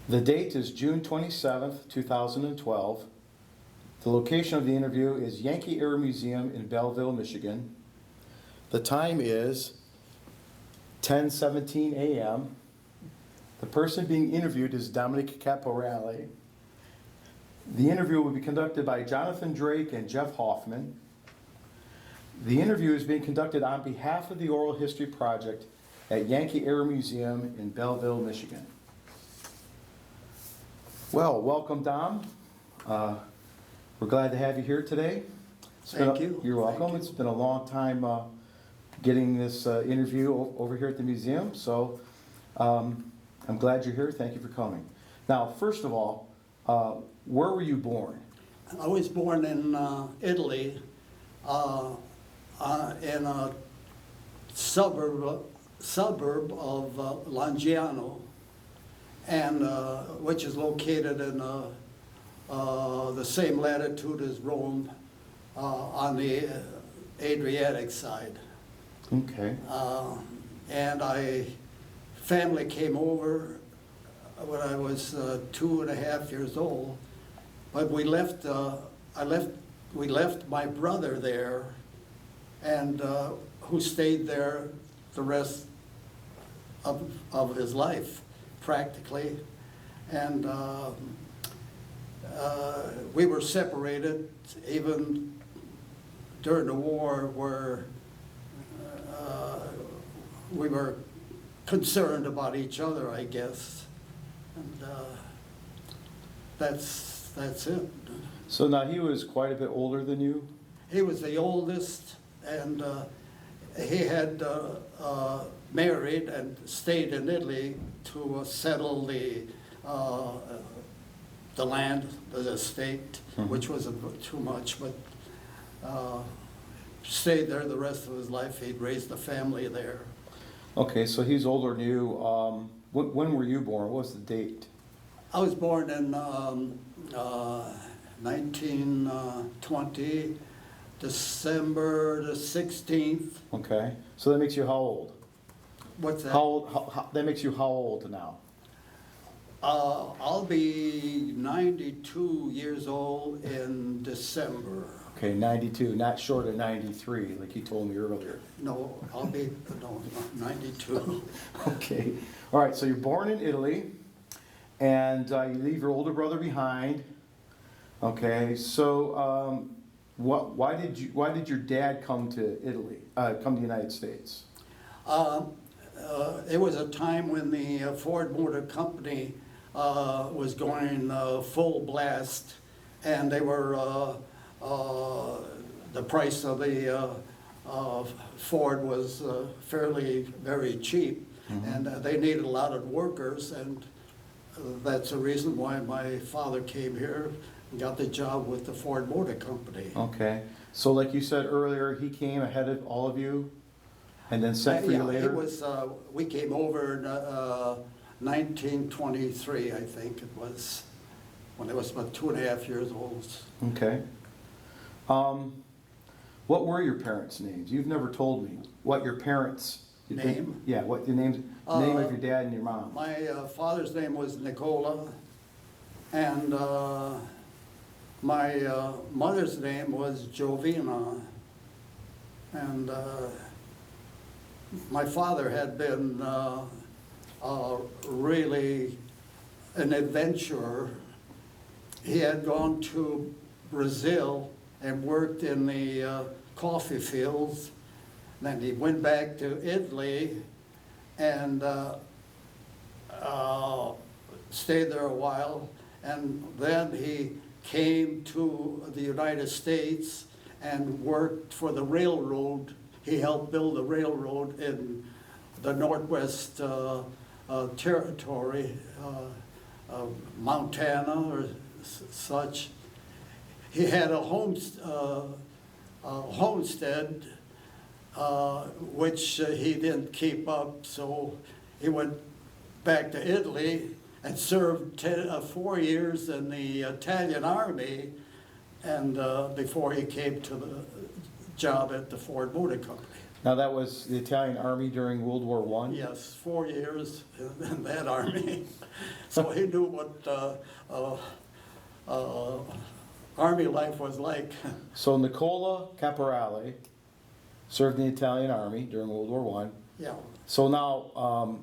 The date is June 27th, 2012. The location of the interview is Yankee Air Museum in Belleville, Michigan. The time is 10:17 a.m. The person being interviewed is Domonic Caporale. The interview will be conducted by Jonathan Drake and Jeff Hoffman. The interview is being conducted on behalf of the Oral History Project at Yankee Air Museum in Belleville, Michigan. Well, welcome, Dom. We're glad to have you here today. Thank you. You're welcome. Thank you. It's been a long time getting this interview over here at the museum, so I'm glad you're here. Thank you for coming. Now, first of all, where were you born? I was born in Italy, in a suburb of Longiano, and which is located in the same latitude as Rome, on the Adriatic side. Okay. And family came over when I was 2.5 years old, but we left my brother there, and who stayed there the rest of his life, practically. And we were separated even during the war, where we were concerned about each other, I guess. And that's it. So now he was quite a bit older than you? He was the oldest, and he had married and stayed in Italy to settle the land, the estate, which wasn't too much, but stayed there the rest of his life. He'd raised a family there. Okay, so he's older than you. When were you born? What was the date? I was born in 1920, December the 16th. Okay, so that makes you how old? What's that? How old? That makes you how old now? I'll be 92 years old in December. Okay, 92, not short of 93, like you told me earlier. No, I'll be, no, 92. Okay, all right, so you're born in Italy, and you leave your older brother behind. Okay, so why did your dad come to Italy, come to the United States? It was a time when the Ford Motor Company was going full blast, and they were the price of the Ford was very cheap, and they needed a lot of workers, and that's the reason why my father came here and got the job with the Ford Motor Company. Okay, so like you said earlier, he came ahead of all of you, and then sent for you later? It was, we came over in 1923, I think it was, when I was about 2.5 years old. Okay. What were your parents' names? You've never told me what your parents' Name? Yeah, what the name of your dad and your mom. My father's name was Nicola, and my mother's name was Jovina, and my father had been really an adventurer. He had gone to Brazil and worked in the coffee fields. Then he went back to Italy and stayed there a while. And then he came to the United States and worked for the railroad. He helped build a railroad in the Northwest Territory, Montana or such. He had a homestead, which he didn't keep up, so he went back to Italy and served 4 years in the Italian army, and before he came to the job at the Ford Motor Company. Now, that was the Italian Army during World War I? Yes, 4 years in that army. So he knew what army life was like. So Nicola Caporale served in the Italian Army during World War I. Yeah. So now,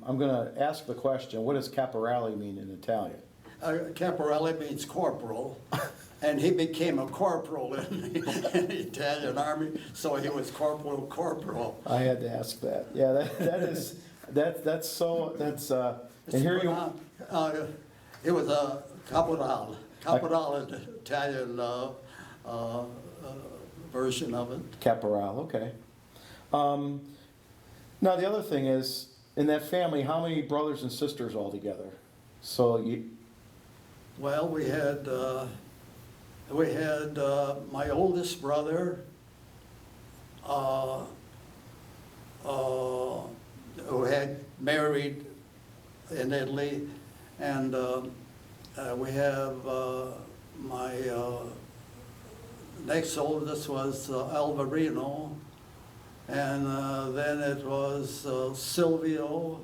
I'm gonna ask the question, what does Caporale mean in Italian? Caporale means corporal, and he became a corporal in the Italian army, so he was corporal. I had to ask that. Yeah, and here you, It was a caporale. Caporale is the Italian version of it. Caporale, okay. Now, the other thing is, in that family, how many brothers and sisters altogether? So you, Well, we had my oldest brother, who had married in Italy, and we have my next oldest was Alvarino, and then it was Silvio,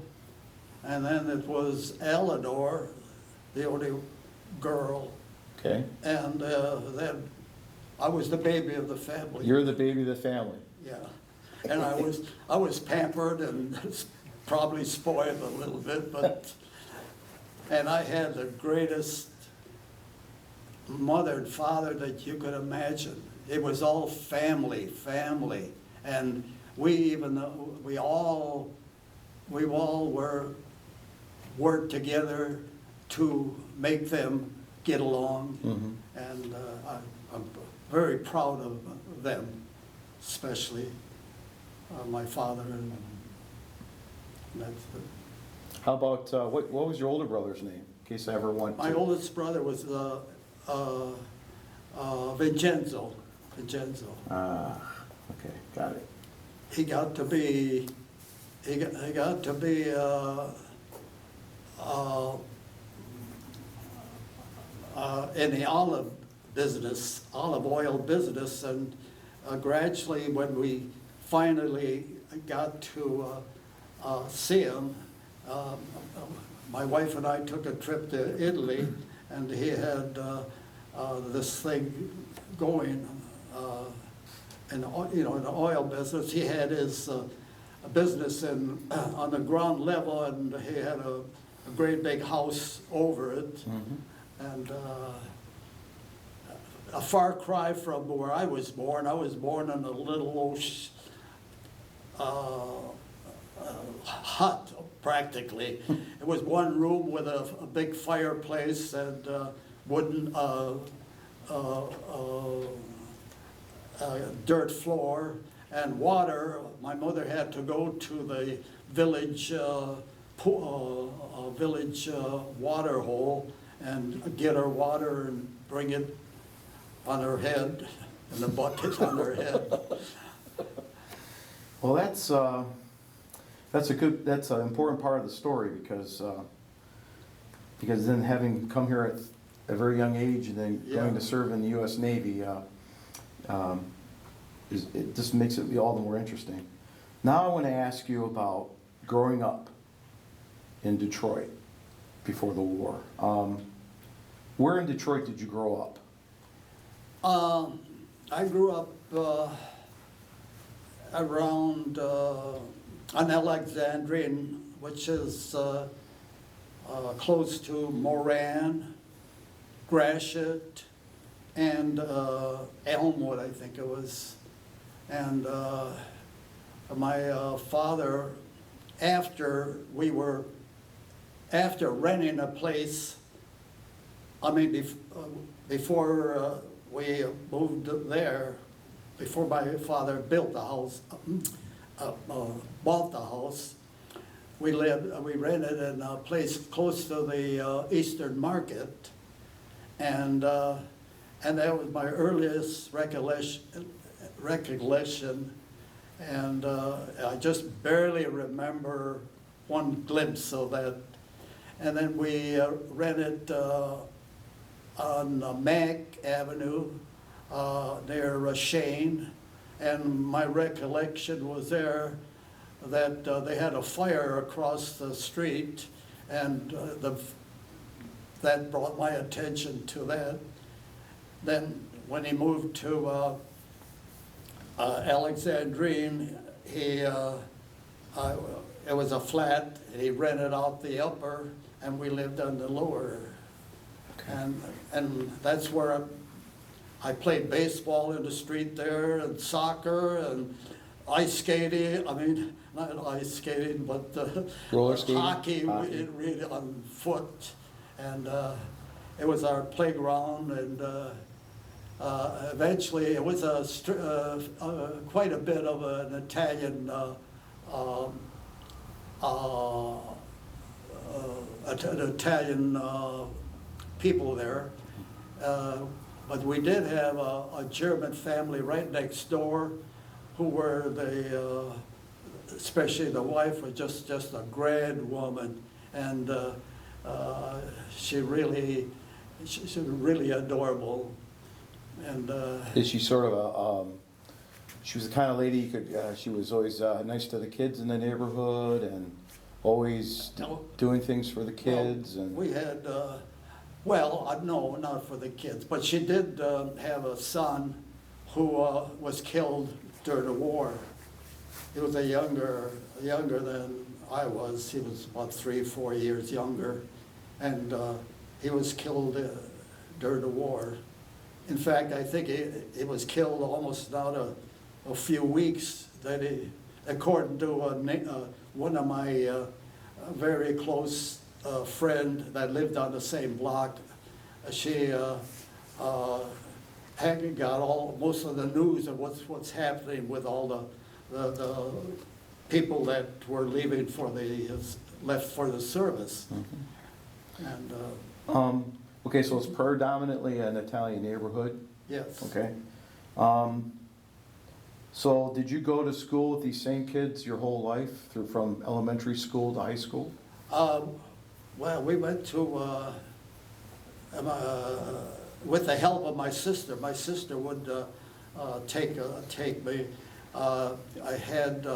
and then it was Eleanor, the only girl, okay, and then I was the baby of the family. you're the baby of the family. Yeah, and I was pampered and probably spoiled a little bit, but, and I had the greatest mother and father that you could imagine. It was all family, and we all worked together to make them get along, and I'm very proud of them, especially my father, and that's the, How about, what was your older brother's name, in case I ever want to? my oldest brother was Vincenzo. Ah, okay, got it. He got to be in the olive oil business, and gradually, when we finally got to see him, my wife and I took a trip to Italy, and he had this thing going, in the oil business. He had his business on the ground level, and he had a great big house over it, and a far cry from where I was born. I was born in a little hut, practically. It was one room with a big fireplace and wooden dirt floor and water. My mother had to go to the village water hole and get her water and bring it on her head, in the bucket on her head. Well, that's an important part of the story, because then having come here at a very young age and then going to serve in the U.S. Navy, it just makes it all the more interesting. Now I want to ask you about growing up in Detroit before the war. Where in Detroit did you grow up? I grew up around on Alexandrian, which is close to Moran, Gratiot, and Elmwood, I think it was. And my father, after renting a place, before we moved there, before my father built the house, bought the house, we rented in a place close to the Eastern Market, and that was my earliest recollection, and I just barely remember one glimpse of that. And then we rented on Mack Avenue near Shane, And my recollection was there that they had a fire across the street, and that brought my attention to that. Then when he moved to Alexandrine, it was a flat, he rented out the upper, and we lived on the lower. And that's where I played baseball in the street there, and soccer, and ice skating. I mean, not ice skating, but roller skating, hockey. Really on foot. And it was our playground, and eventually it was quite a bit of an Italian people there. But we did have a German family right next door, who were especially the wife was just a grand woman, and she's really adorable. And is she sort of she was the kind of lady you could, she was always nice to the kids in the neighborhood and always doing things for the kids? Well, and we had, no, not for the kids, but she did have a son who was killed during the war. He was younger than I was. He was about 3 or 4 years younger, and he was killed during the war. In fact, I think he was killed almost not a few weeks. That according to one of my very close friend that lived on the same block, she had got most of the news of what's happening with all the people that were leaving left for the service. Mm-hmm. And okay, so it's predominantly an Italian neighborhood? yes. Okay. So did you go to school with these same kids your whole life, from elementary school to high school? Well, we went to, with the help of my sister. My sister would take me. I had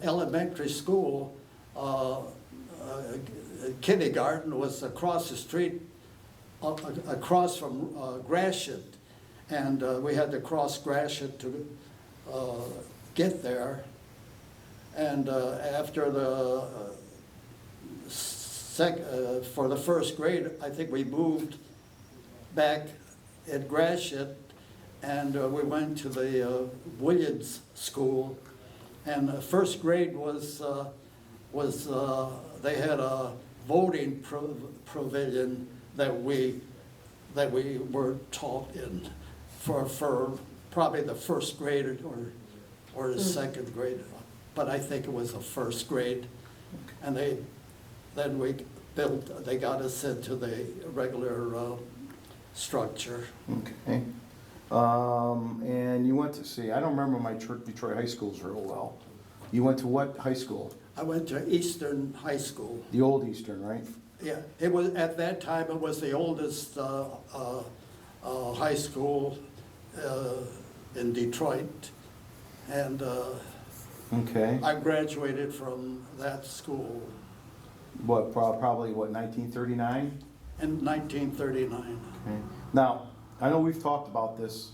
elementary school, kindergarten was across the street, across from Gratiot, and we had to cross Gratiot to get there. And after for the first grade, I think we moved back at Gratiot, and we went to the Williams School. And the first grade was they had a voting provision that we were taught in for probably the first grade or the second grade, but I think it was the first grade. And they got us into the regular structure. Okay. And you went to see, I don't remember my Detroit high schools real well. You went to what high school? I went to Eastern High School. The old Eastern, right? Yeah, it was, at that time, it was the oldest high school in Detroit. And okay. I graduated from that school. What, probably what, 1939? In 1939. Okay. Now, I know we've talked about this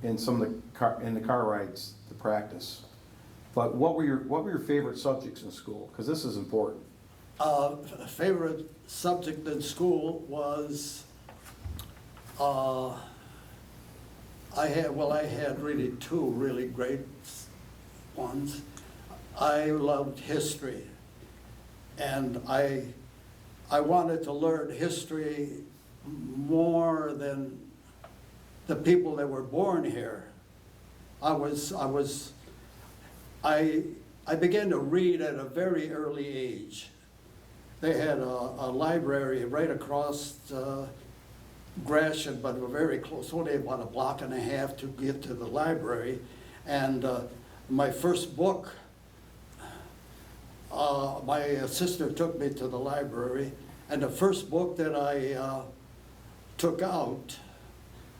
in some of the car rides to practice, but what were your favorite subjects in school? Because this is important. Favorite subject in school was I had really two really great ones. I loved history, and I wanted to learn history more than the people that were born here. I began to read at a very early age. They had a library right across Gratiot, but we're very close, only about a block and a half to get to the library. And my first book, my sister took me to the library, and the first book that I took out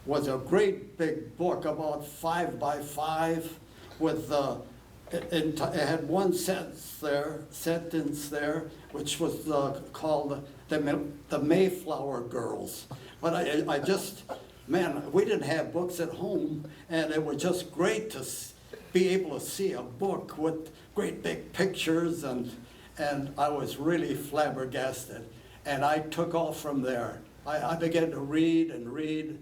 was a great big book, about 5 by 5, with, it had one sentence there, which was called the Mayflower Girls. But I just, man, we didn't have books at home, and it was just great to be able to see a book with great big pictures, and I was really flabbergasted. And I took off from there. I began to read and read,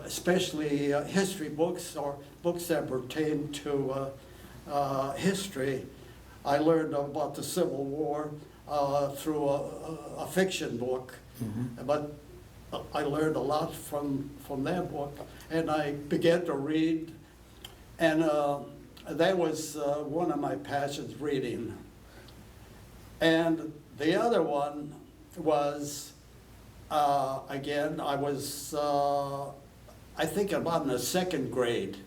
especially history books or books that pertain to history. I learned about the Civil War through a fiction book, but I learned a lot from that book, and I began to read, and that was one of my passions, reading. And the other one was, again, I was, I think about in the second grade.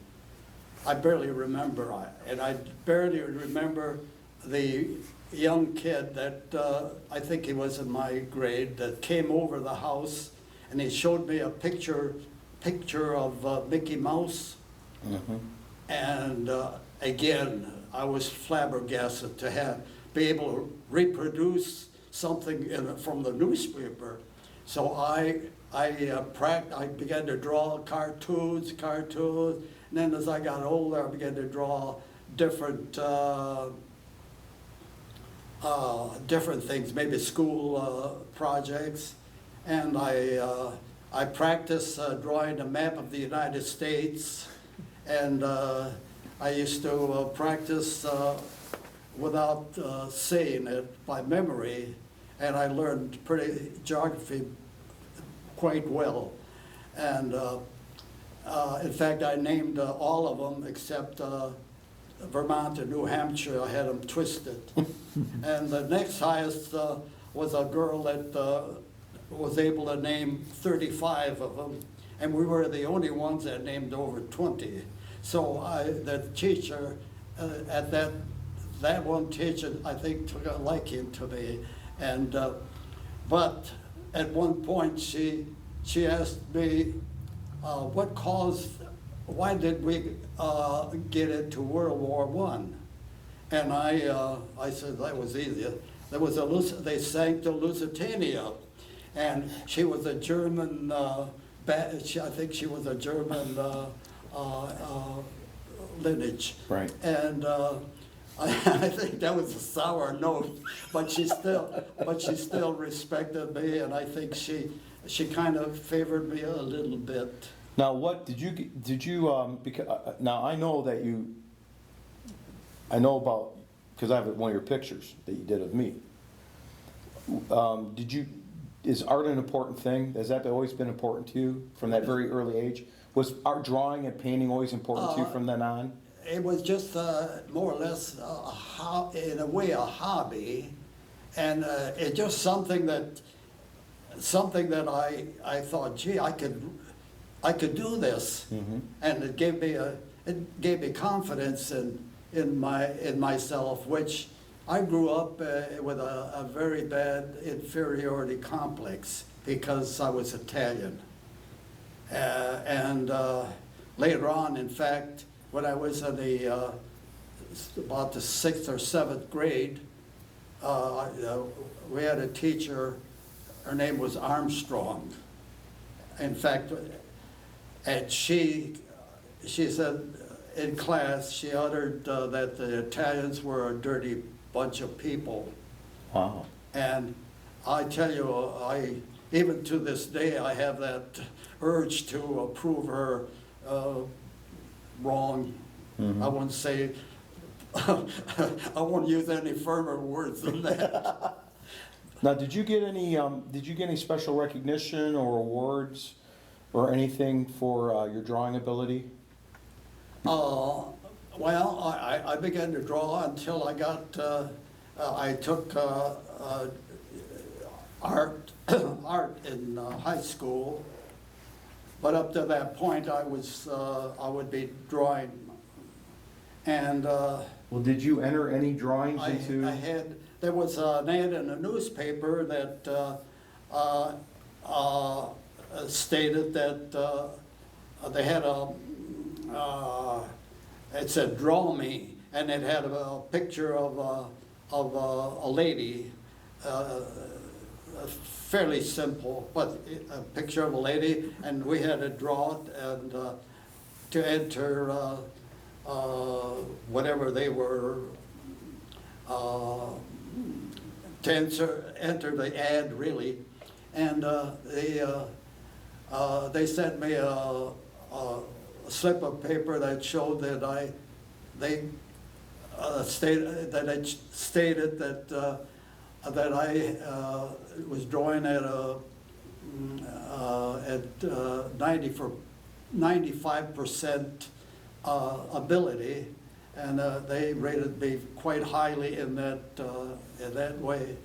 I barely remember, and I barely remember the young kid that, I think he was in my grade, that came over the house, and he showed me a picture of Mickey Mouse. And again, I was flabbergasted to be able to reproduce something from the newspaper. So I began to draw cartoons, and then as I got older, I began to draw different things, maybe school projects, and I practiced drawing a map of the United States, and I used to practice without saying it by memory, and I learned geography quite well. And in fact, I named all of them except Vermont and New Hampshire. I had them twisted. And the next highest was a girl that was able to name 35 of them, and we were the only ones that named over 20. So the teacher at that one teacher, I think, took a liking to me, and but at one point she asked me, why did we get into World War I? And I said that was easy. They sank the Lusitania, and she was a German. I think she was a German lineage. Right. And I think that was a sour note, but she still respected me, and I think she kind of favored me a little bit. Now, what did you because now I know about, because I have one of your pictures that you did of me. Is art an important thing? Has that always been important to you from that very early age? Was art, drawing and painting always important to you from then on? It was just more or less, in a way, a hobby, and it's just something that I thought, gee, I could do this, and it gave me confidence in myself, which I grew up with a very bad inferiority complex because I was Italian, and later on, in fact, when I was in about the 6th or 7th grade, we had a teacher. Her name was Armstrong. In fact, and she said in class, she uttered that the Italians were a dirty bunch of people. Wow. And I tell you, even to this day, I have that urge to prove her wrong. I won't say, I won't use any firmer words than that. Now, did you get any special recognition or awards or anything for your drawing ability? Well, I began to draw until I got, I took art in high school, but up to that point I would be drawing. And well, did you enter any drawings into? There was an ad in a newspaper that stated that they had it said "Draw Me," and it had a picture of a lady, fairly simple, but a picture of a lady, and we had to draw it and to enter whatever they were, to enter the ad really, and they sent me a slip of paper that showed that it stated that I was drawing at 95% ability, and they rated me quite highly in that way.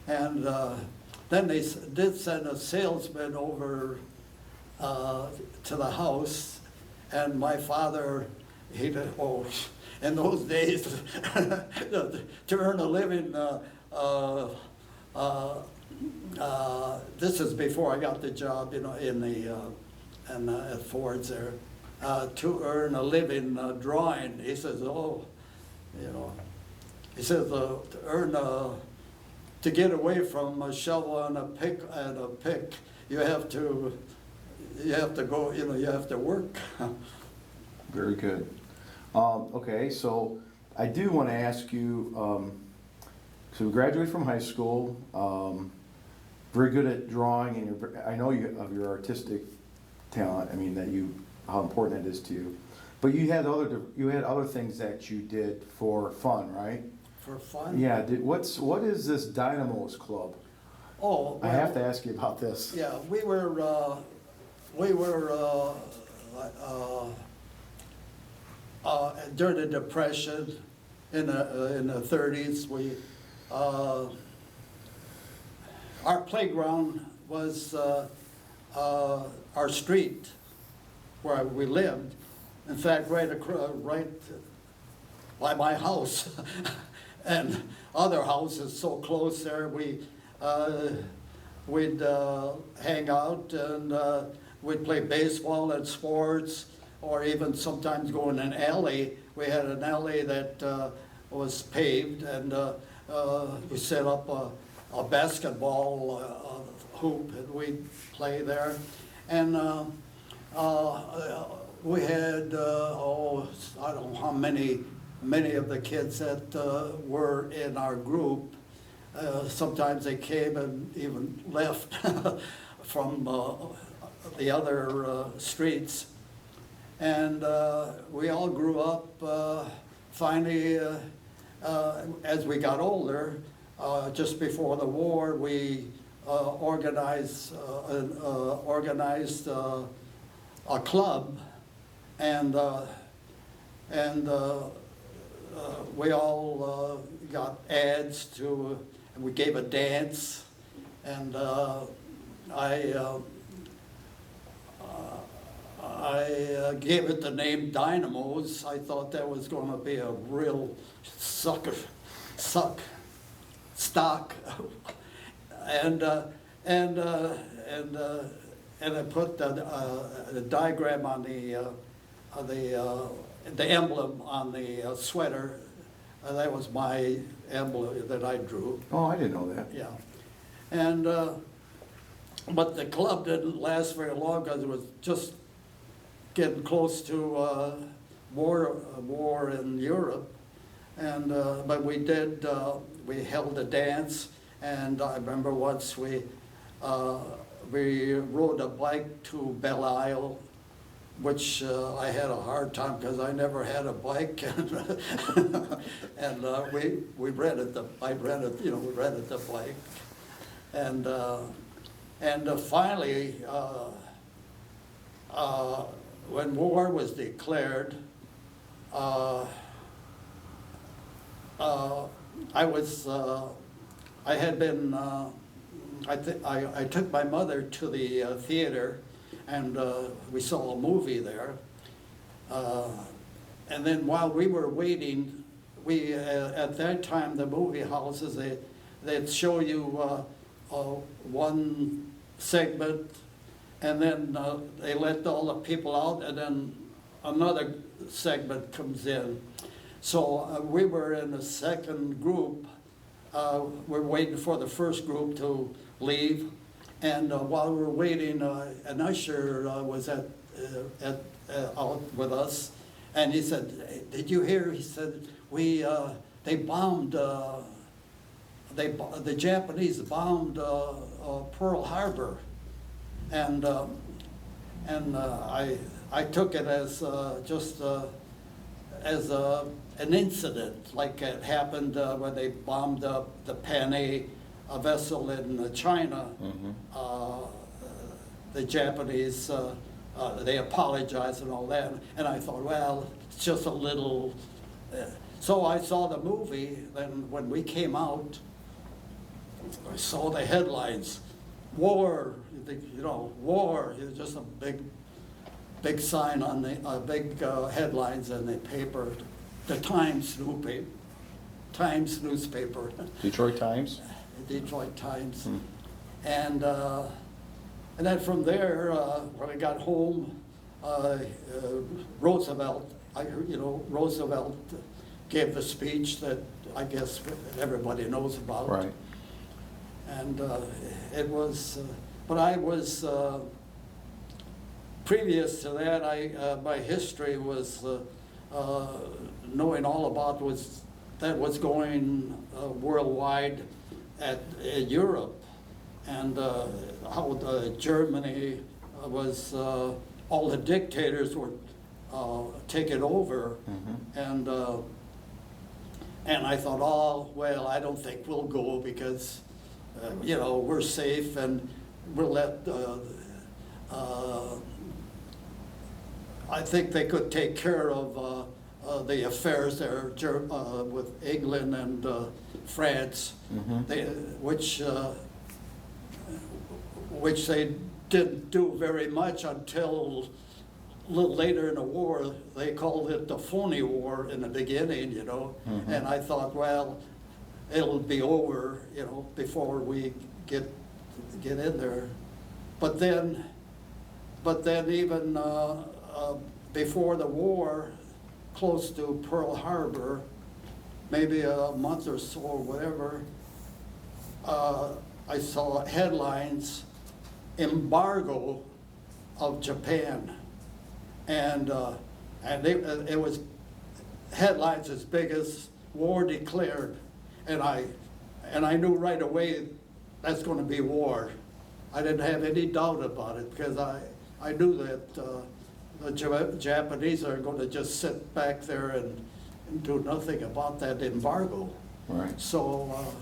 And then they did send a salesman over to the house, and my father, in those days, to earn a living, this is before I got the job, at Ford's there, to earn a living drawing. He says, to get away from a shovel and a pick, you have to go, you have to work. Very good. Okay, so I do want to ask you, so you graduated from high school, very good at drawing, and I know of your artistic talent, how important that is to you. But you had other things that you did for fun, right? For fun? Yeah, what is this Dynamos Club? Oh, well, I have to ask you about this. Yeah, we were during the Depression in the 30s. Our playground was our street where we lived. In fact, right by my house, and other houses so close there. We'd hang out and we'd play baseball and sports, or even sometimes go in an alley. We had an alley that was paved, and we set up a basketball hoop, and we'd play there. And we had, I don't know how many of the kids that were in our group. Sometimes they came and even left from the other streets. And we all grew up. Finally, as we got older, just before the war, we organized a club, and we all got ads to, and we gave a dance, and I gave it the name Dynamos. I thought that was going to be a real stock, and I put the diagram on the emblem on the sweater. That was my emblem that I drew. Oh, I didn't know that. Yeah, and but the club didn't last very long because it was just getting close to war in Europe, and but we held a dance, and I remember once we rode a bike to Belle Isle, which I had a hard time because I never had a bike, and we rented the bike, and finally when war was declared, I took my mother to the theater, and we saw a movie there. And then while we were waiting, at that time the movie houses, they'd show you one segment, and then they let all the people out, and then another segment comes in. So we were in the second group. We're waiting for the first group to leave. And while we were waiting, an usher was out with us. And he said, "Hey, did you hear?" He said, they bombed, the Japanese bombed Pearl Harbor. And I took it as just as an incident, like it happened when they bombed the Panay vessel in China. The Japanese, they apologized and all that. And I thought, well, it's just a little. So I saw the movie. Then when we came out, I saw the headlines. War, war. It was just a big sign on the big headlines in the paper, the Times newspaper. Detroit Times? Detroit Times. And then from there, when I got home, Roosevelt gave the speech that I guess everybody knows about. Right. And it was, but I was, previous to that, my history was knowing all about what's going worldwide in Europe, and how Germany was, all the dictators were taken over, and I thought, oh, well, I don't think we'll go because we're safe and we'll let, I think they could take care of the affairs there with England and France, which they didn't do very much until a little later in the war. They called it the phony war in the beginning, and I thought, well, it'll be over, before we get in there. But then even before the war, close to Pearl Harbor, maybe a month or so or whatever, I saw headlines, embargo of Japan, and it was headlines as big as war declared. And I knew right away that's going to be war. I didn't have any doubt about it because I knew that the Japanese are going to just sit back there and do nothing about that embargo. Right. So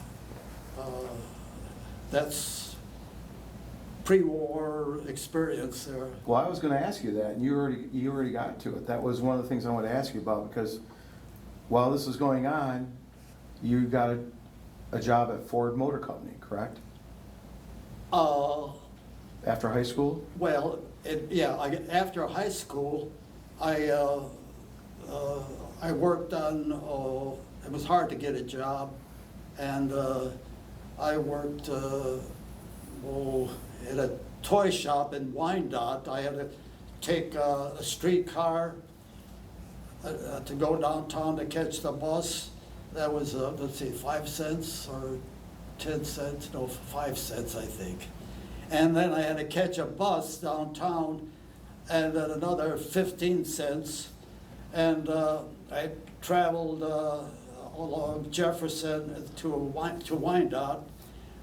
that's pre-war experience there. Well, I was going to ask you that, and you already got to it. That was one of the things I wanted to ask you about, because while this was going on, you got a job at Ford Motor Company, correct? After high school? Well, after high school, I worked on, it was hard to get a job, and I worked at a toy shop in Wyandotte. I had to take a streetcar to go downtown to catch the bus. That was, 5 cents or 10 cents, no, 5 cents, I think. And then I had to catch a bus downtown and at another 15 cents. And I traveled along Jefferson to Wyandotte.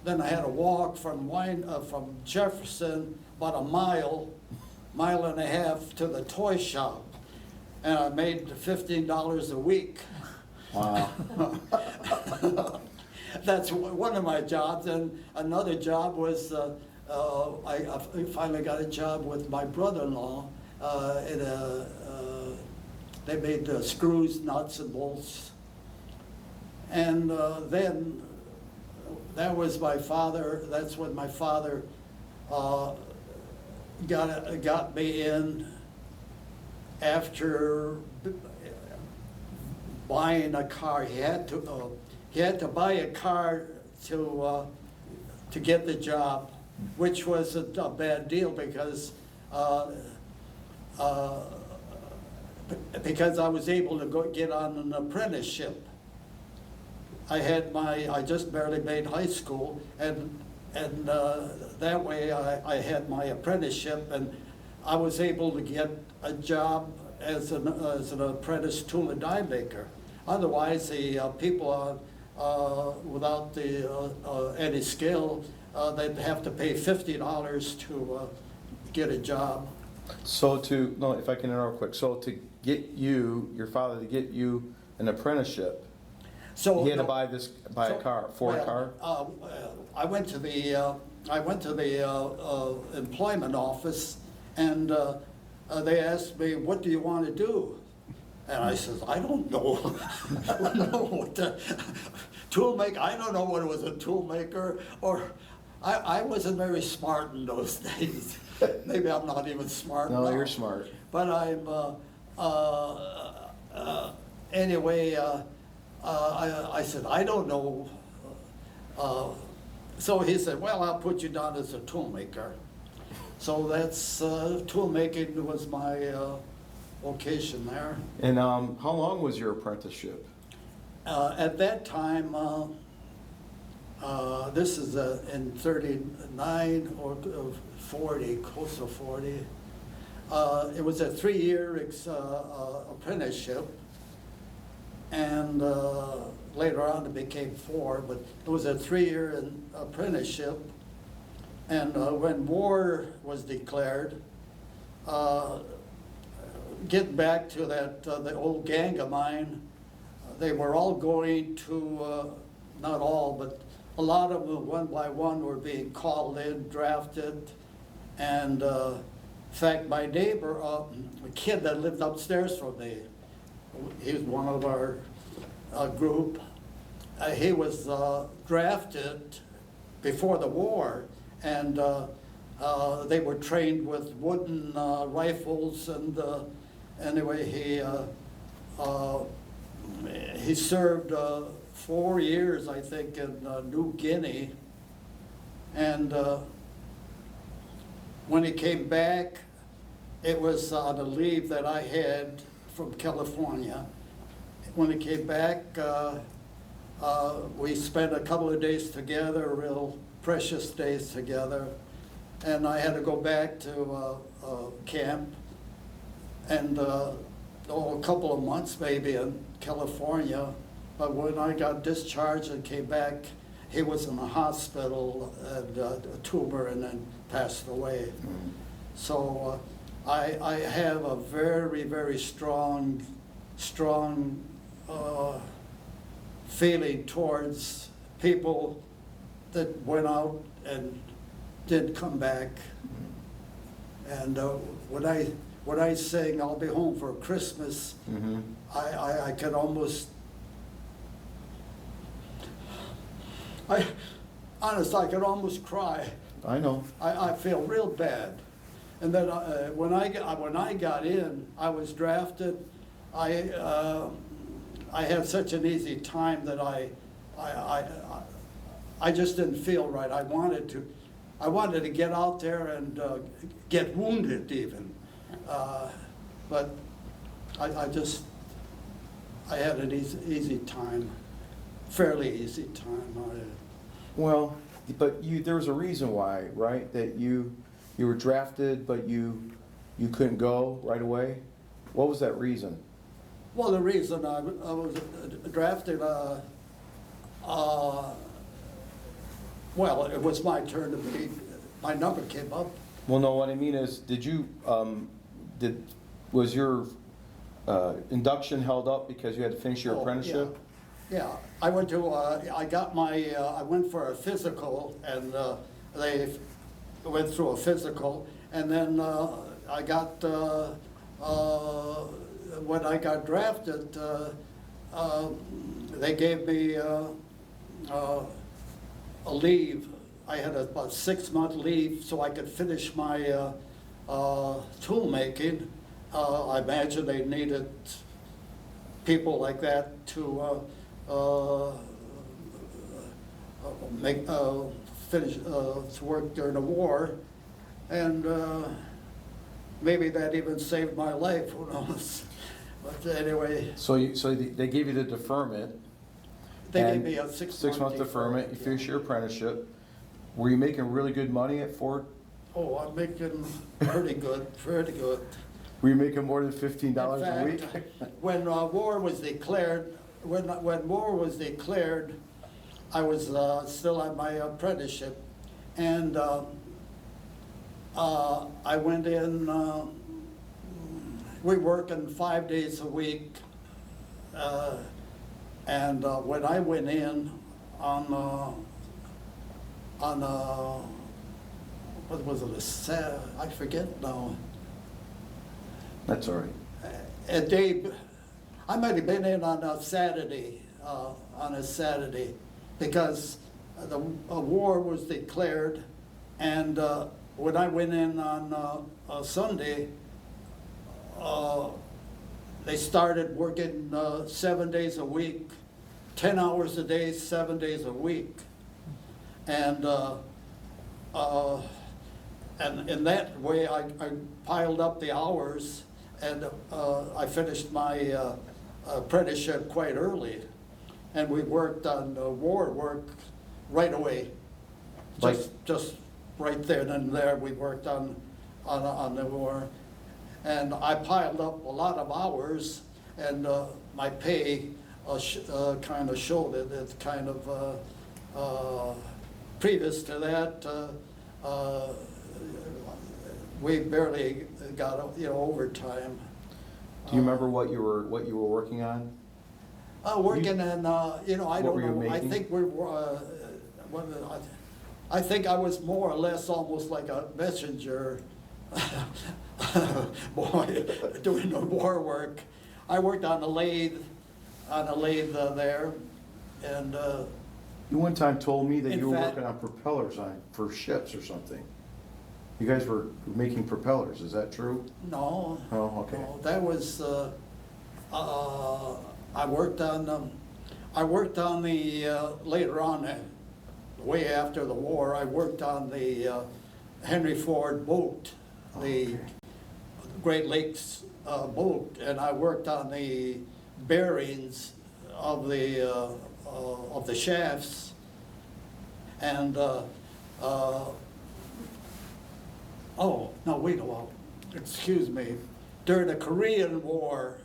Then I had to walk from Jefferson about a mile and a half to the toy shop. And I made $15 a week. Wow. That's one of my jobs. And another job was, I finally got a job with my brother-in-law. They made screws, nuts, and bolts. And then that was my father. That's when my father got me in after buying a car. He had to buy a car to get the job, which was a bad deal because because I was able to get on an apprenticeship. I just barely made high school, and that way I had my apprenticeship, and I was able to get a job as an apprentice tool and die maker. Otherwise, the people without any skill, they'd have to pay $50 to get a job. So no, if I can interrupt quick, so to get your father to get you an apprenticeship, So he had to buy a car, Ford car? I went to the employment office, and they asked me, "What do you want to do?" And I says, "I don't know. I don't know what the tool maker. I don't know what it was, a tool maker, or I wasn't very smart in those days. Maybe I'm not even smart now. No, you're smart. But I'm anyway. I said, "I don't know." So he said, "Well, I'll put you down as a tool maker." So that's tool making was my vocation there. And how long was your apprenticeship? At that time, this is in 39 or 40, close to 40. It was a 3-year apprenticeship, and later on it became 4, but it was a 3-year apprenticeship. And when war was declared, getting back to that, the old gang of mine, they were all going to, not all, but a lot of them, one by one, were being called in, drafted. And in fact, my neighbor, a kid that lived upstairs from me, he was one of our group. He was drafted before the war, and they were trained with wooden rifles. And anyway, he served 4 years, I think, in New Guinea. And when he came back, it was on a leave that I had from California. When he came back, we spent a couple of days together, real precious days together. And I had to go back to camp, and a couple of months maybe in California. But when I got discharged and came back, he was in the hospital, and a tumor, and then passed away. Mm-hmm. So I have a very, very strong feeling towards people that went out and did come back. And when I sing "I'll Be Home for Christmas," mm-hmm. I can almost, honestly, I could almost cry. I know. I feel real bad. And then when I got in, I was drafted. I had such an easy time that I just didn't feel right. I wanted to get out there and get wounded even, but I had an easy time, fairly easy time. Well, but there was a reason why, right? That you were drafted, but you couldn't go right away. What was that reason? Well, the reason I was drafted, well, it was my turn to be, my number came up. Well, no, what I mean is, was your induction held up because you had to finish your apprenticeship? Yeah, I went to, I went for a physical, and they went through a physical, and then I got, when I got drafted, they gave me a leave. I had about 6-month leave so I could finish my tool making. I imagine they needed people like that to finish to work during the war, and maybe that even saved my life, who knows? But anyway, So they gave you the deferment. they gave and me a 6 month. 6 month deferment, you finished your apprenticeship. Were you making really good money at Ford? Oh, I'm making pretty good, pretty good. Were you making more than $15 In a week? fact, when war was declared, when war was declared, I was still at my apprenticeship, and I went in. We working 5 days a week, and when I went in on what was it? I forget now. That's all right. A day, I might have been in on a Saturday, because the war was declared, and when I went in on a Sunday, they started working 7 days a week, 10 hours a day, 7 days a week, and in that way I piled up the hours, and I finished my apprenticeship quite early, and we worked on war work right away. Just right there and there, we worked on the war, and I piled up a lot of hours, and my pay kind of showed it. It's kind of previous to that. We barely got overtime. Do you remember what you were working on? Working in I What don't were you know. I making? think I think I was more or less almost like a messenger boy doing the war work. I worked on a lathe there, and You one time told me that In you were fact- working on propellers for ships or something. You guys were making propellers, is that true? no. Oh, okay. No, that was, I worked on the, later on, way after the war, I worked on the Henry Ford boat, the Great Lakes boat, and I worked on the bearings of the shafts, and, oh, no, wait a while, excuse me. During the Korean War,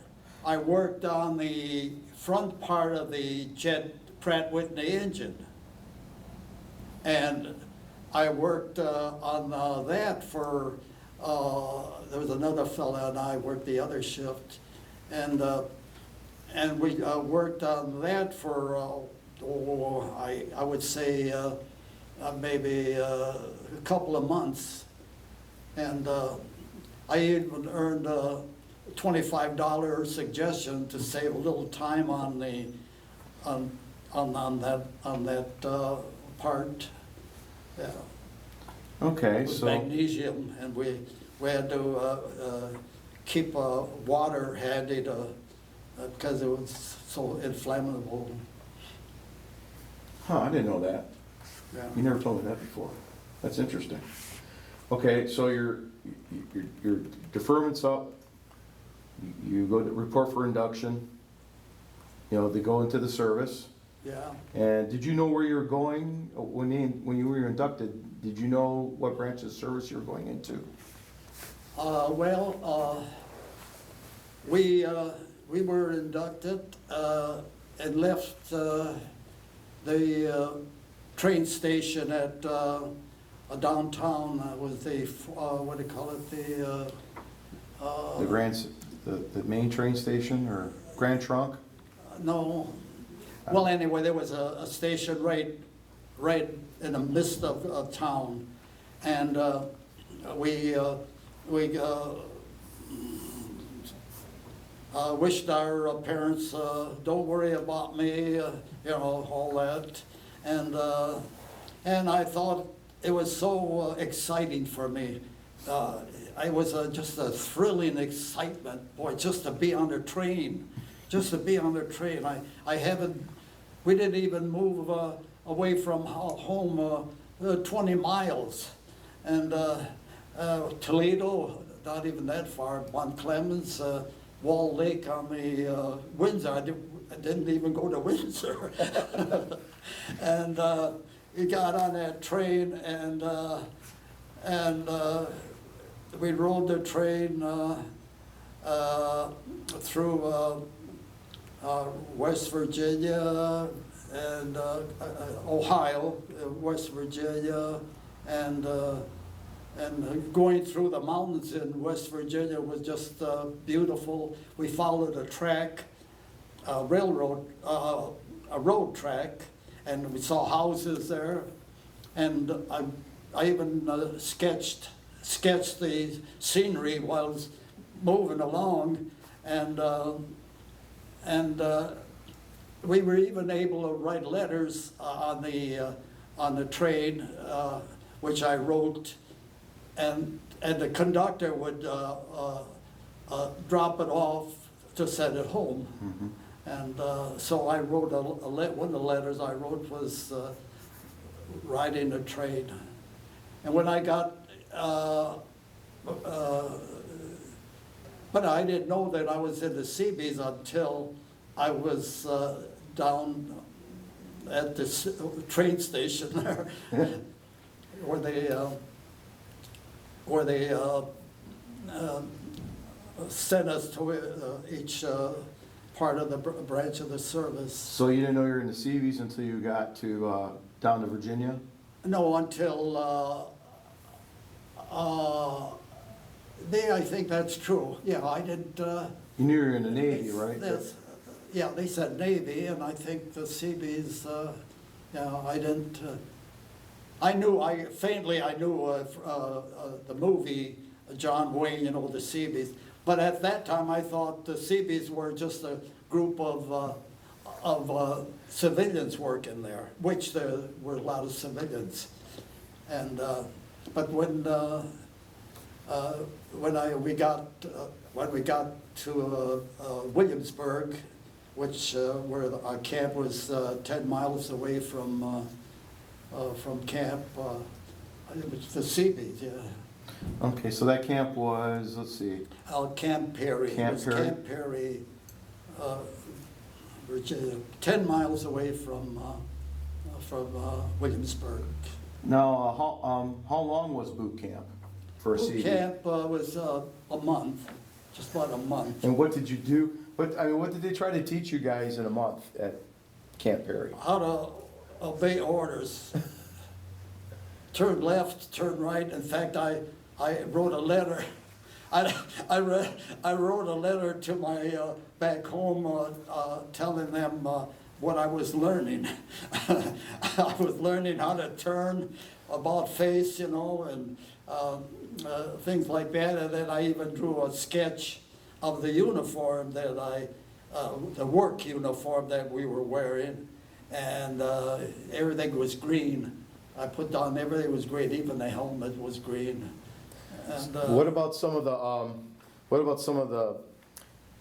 I worked on the front part of the jet Pratt Whitney engine. And I worked on that for, there was another fella and I worked the other shift. And we worked on that for, I would say maybe a couple of months. And I even earned a $25 suggestion to save a little time on the on that part. Yeah. Okay, It was so magnesium, and we had to keep water handy to because it was so inflammable. I didn't know that. Yeah. You never told me that before. That's interesting. Okay, so your deferment's up. You go to report for induction. They go into the service. Yeah. And did you know where you were going when you were inducted? Did you know what branch of service you were going into? We were inducted and left the train station at downtown with the what do you call it, The main train station or Grand Trunk? no. Well, anyway, there was a station right in the midst of town, and we wished our parents, don't worry about me, all that, and I thought it was so exciting for me. It was just a thrilling excitement, boy, just to be on the train. Just to be on the train. We didn't even move away from home 20 miles. And Toledo, not even that far, Mount Clemens, Wall Lake on the Windsor. I didn't even go to Windsor. And we got on that train, and we rode the train through West Virginia and Ohio, West Virginia, and going through the mountains in West Virginia was just beautiful. We followed a track, a road track, and we saw houses there. And I even sketched the scenery while I was moving along, and we were even able to write letters on the train, which I wrote, and the conductor would drop it off to send it home. Mm-hmm. And so I wrote one of the letters I wrote was riding the train. And when I got, but I didn't know that I was in the Seabees until I was down at the train station there, where they sent us to each part of the branch of the service. So you didn't know you were in the Seabees until you got to down to Virginia? No, until I think that's true. Yeah, I didn't. You knew you were in the Navy, right? Yeah, they said Navy, and I think the Seabees. Yeah, I didn't. I knew the movie John Wayne, the Seabees. But at that time, I thought the Seabees were just a group of civilians working there, which there were a lot of civilians. And but when we got to Williamsburg, which where our camp was 10 miles away from camp, it was the Seabees, yeah. Okay, so that camp was, let's see. Camp Perry. Camp Perry. Camp Perry, Virginia, 10 miles away from Williamsburg. Now, how long was boot camp for a Boot Seabee? camp was a month, just about a month. And what did you do? What did they try to teach you guys in a month at Camp Perry? How to obey orders. Turn left, turn right. In fact, I wrote a letter. I wrote a letter to my back home telling them what I was learning. I was learning how to turn, about face, and things like that. And then I even drew a sketch of the uniform that the work uniform that we were wearing, and everything was green. I put down everything was green, even the helmet was green. And, what about some of the?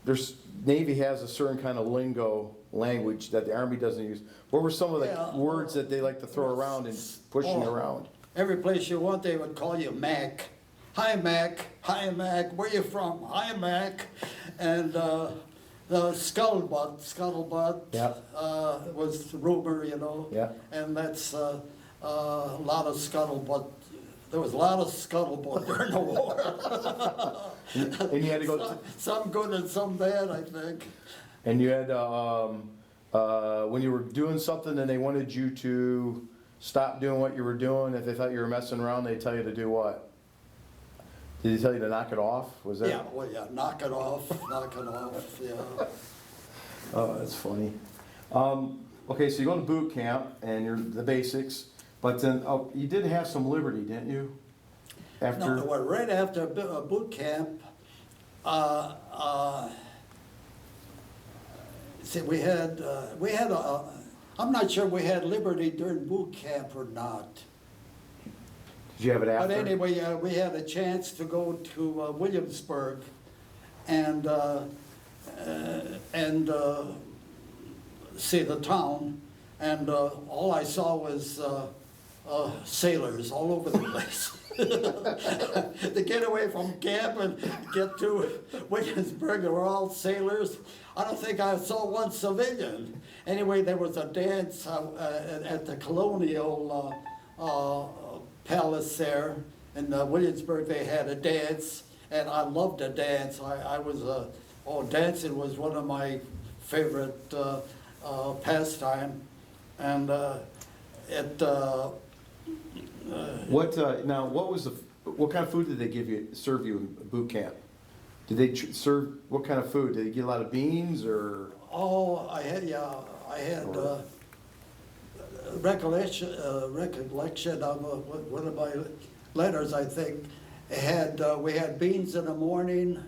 There's Navy has a certain kind of lingo language that the Army doesn't use. What were some of the words that they like to throw around and pushing around? Every place you went, they would call you Mac. Hi, Mac. Hi, Mac. Where you from? Hi, Mac. And the scuttlebutt Yeah. was rumor, Yeah. And that's a lot of scuttlebutt. There was a lot of scuttlebutt during the war. And you had to go. Some good and some bad, I think. And you had when you were doing something and they wanted you to stop doing what you were doing. If they thought you were messing around, they'd tell you to do what? Did they tell you to knock it off? Was that? Yeah, well, yeah, knock it off, yeah. Oh, that's funny. Okay, so you go to boot camp and you're the basics, but then you did have some liberty, didn't you? After. No, well, right after boot camp, see, we had I'm not sure we had liberty during boot camp or not. Did you have it after? But anyway, we had a chance to go to Williamsburg and see the town, and all I saw was sailors all over the place. To get away from camp and get to Williamsburg, they were all sailors. I don't think I saw one civilian. Anyway, there was a dance at the Colonial Palace there in Williamsburg. They had a dance, and I loved to dance. Dancing was one of my favorite pastime, and What kind of food did they serve you in boot camp? Did they serve, what kind of food? Did they get a lot of beans or? Oh, I had recollection of one of my letters, I think. We had beans in the morning,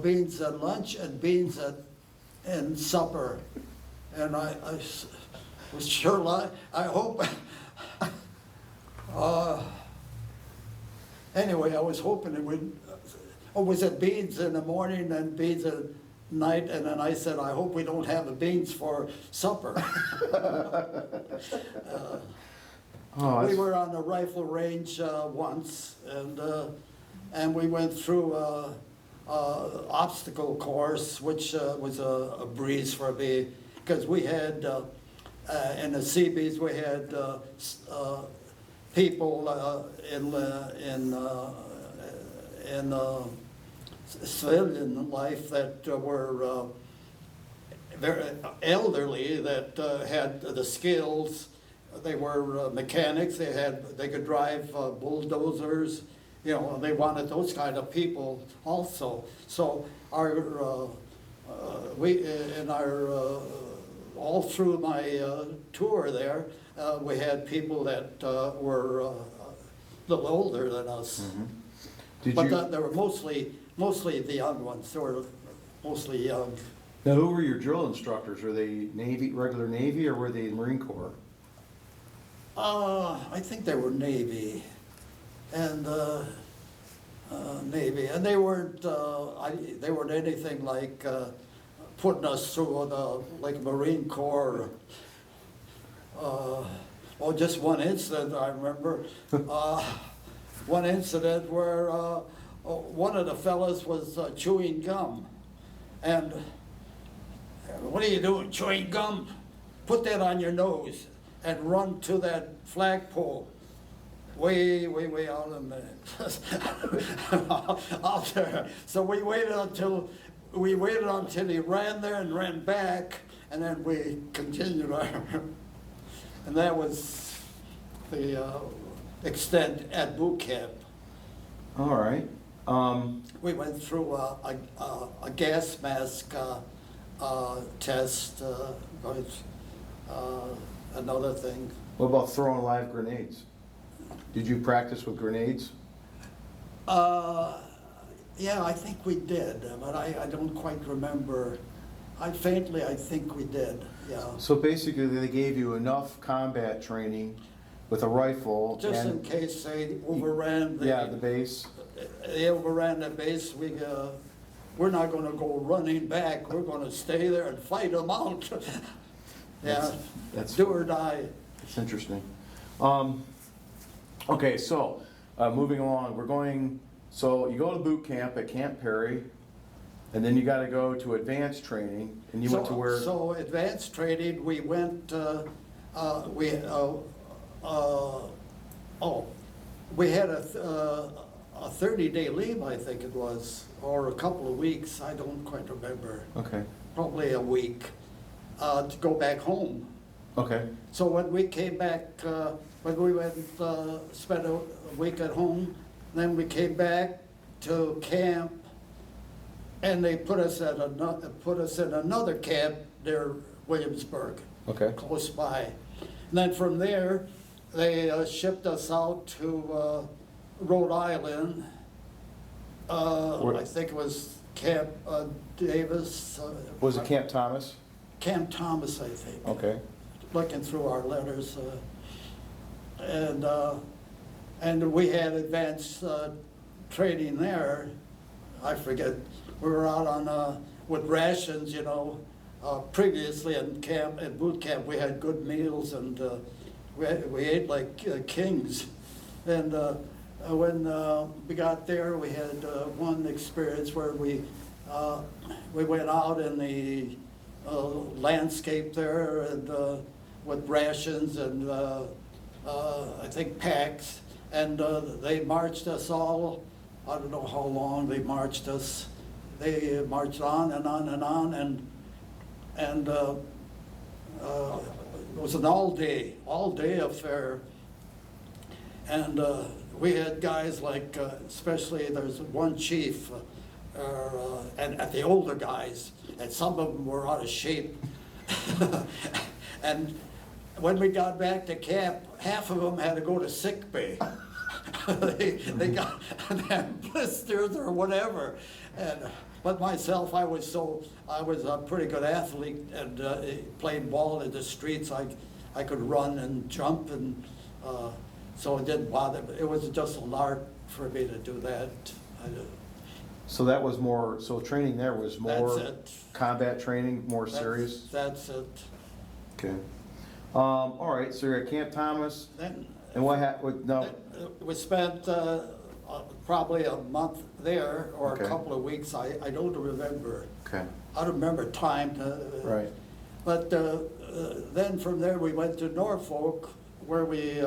beans at lunch, and beans in supper. And I was sure, I hope, anyway, I was hoping it would, was it beans in the morning and beans at night? And then I said, I hope we don't have the beans for supper. We were on the rifle range once, and we went through obstacle course, which was a breeze for me, because we had, in the Seabees, we had people in civilian life that were very elderly, that had the skills. They were mechanics. They could drive bulldozers. You know, they wanted those kind of people also. So all through my tour there, we had people that were a little older than us. Mm-hmm. They were mostly the young ones. They were mostly young. Now, who were your drill instructors? Were they regular Navy, or were they Marine Corps? I think they were Navy, and they weren't anything like putting us through like Marine Corps. Just one incident I remember. One incident where one of the fellas was chewing gum, and what are you doing, chewing gum? Put that on your nose and run to that flagpole, way out in the out there. So we waited until he ran there and ran back, and then we continued our. And that was the extent at boot camp. All right. We went through a gas mask test. Another thing. What about throwing live grenades? Did you practice with grenades? Yeah, I think we did, but I don't quite remember. I think we did, yeah. So basically, they gave you enough combat training with a rifle. Just in case they overran the base. They overran the base. We're not going to go running back. We're going to stay there and fight them out. Yeah, that's do or die. It's interesting. Okay, so moving along, so you go to boot camp at Camp Perry, and then you got to go to advanced training, and you went to where? So advanced training, we went, we had a 30-day leave, I think it was, or a couple of weeks, I don't quite remember. Okay. Probably a week, to go back home. Okay. So when we came back, when we went, spent a week at home, then we came back to camp, and they put us in another camp near Williamsburg. Okay. Close by. And then from there, they shipped us out to Rhode Island. I think it was Camp Davis. Was it Camp Thomas? Camp Thomas, I think. Okay. Looking through our letters, and we had advanced training there. I forget. We were out on with rations, you know. Previously in boot camp, we had good meals, and we ate like kings. And when we got there, we had one experience where we went out in the landscape there and with rations and I think packs, and they marched us all. I don't know how long they marched us. They marched on and on and on, and it was an all-day affair. And we had guys like, especially there's one chief, and the older guys, and some of them were out of shape. And when we got back to camp, half of them had to go to sick bay. they got blisters or whatever. But myself, I was a pretty good athlete and played ball in the streets. I could run and jump, and so it didn't bother me. It was just a lark for me to do that. So that was more, so training there was more That's it. combat training, more serious? That's it. Okay. All right, so you're at Camp Thomas, Then and what happened, no, we spent probably a month there, or Okay. a couple of weeks. I don't remember. okay, I don't remember time. right, But then from there, we went to Norfolk, where we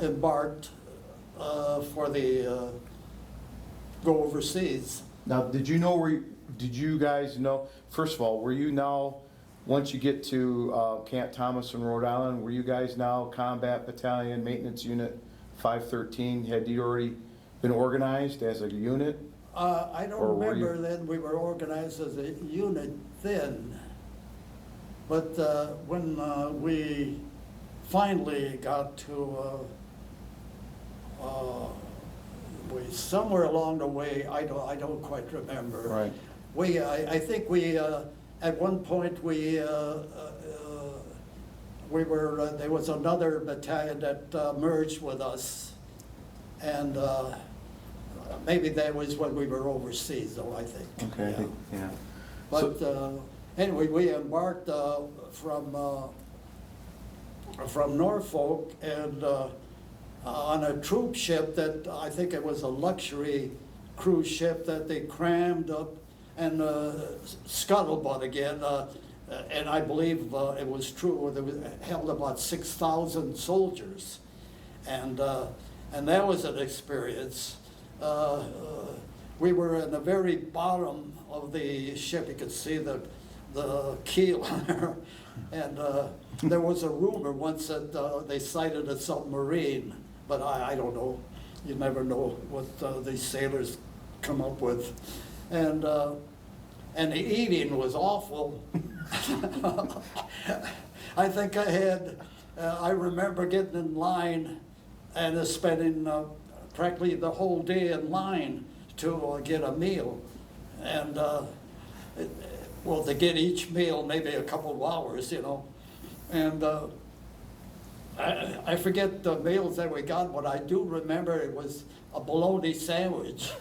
embarked for the go overseas. now, did you guys know, first of all, were you now, once you get to Camp Thomas in Rhode Island, were you guys now Combat Battalion Maintenance Unit 513? Had you already been organized as a unit? I don't Or were you- remember then, we were organized as a unit then. But when we finally got to, somewhere along the way, I don't quite remember. Right. I think we, at one point, we were, there was another battalion that merged with us. And maybe that was when we were overseas, though, I think. Okay, I Yeah. think, yeah. But anyway, we embarked from Norfolk and on a troop ship that I think it was a luxury cruise ship that they crammed up and scuttlebutt again. And I believe it was true. It held about 6,000 soldiers, and that was an experience. We were in the very bottom of the ship. You could see the keel there, and there was a rumor once that they sighted a submarine, but I don't know. You never know what these sailors come up with, and the eating was awful. I think I remember getting in line and spending practically the whole day in line to get a meal. And, well, to get each meal, maybe a couple of hours, you know. And I forget the meals that we got, but I do remember it was a bologna sandwich.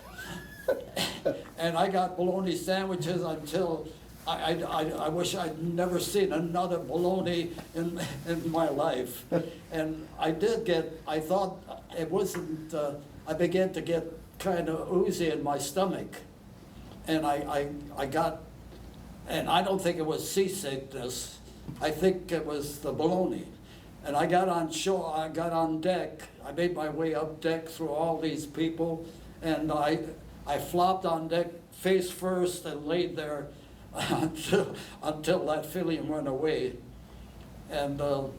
And I got bologna sandwiches until I wish I'd never seen another bologna in my life. And I thought it wasn't, I began to get kind of oozy in my stomach. And I got, and I don't think it was seasickness. I think it was the bologna. And I got on shore, I got on deck. I made my way up deck through all these people, and I flopped on deck face first and laid there until that feeling went away. And Now,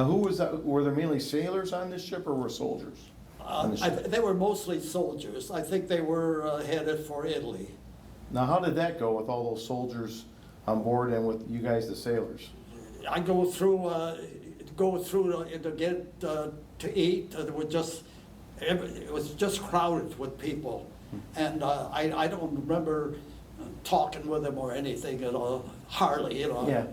who was that? Were there mainly sailors on this ship, or were soldiers on the ship? they were mostly soldiers. I think they were headed for Italy. Now, how did that go with all those soldiers on board and with you guys, the sailors? I go through to get to eat. It was just crowded with people, and I don't remember talking with them or anything at all. Hardly, you know. Yeah.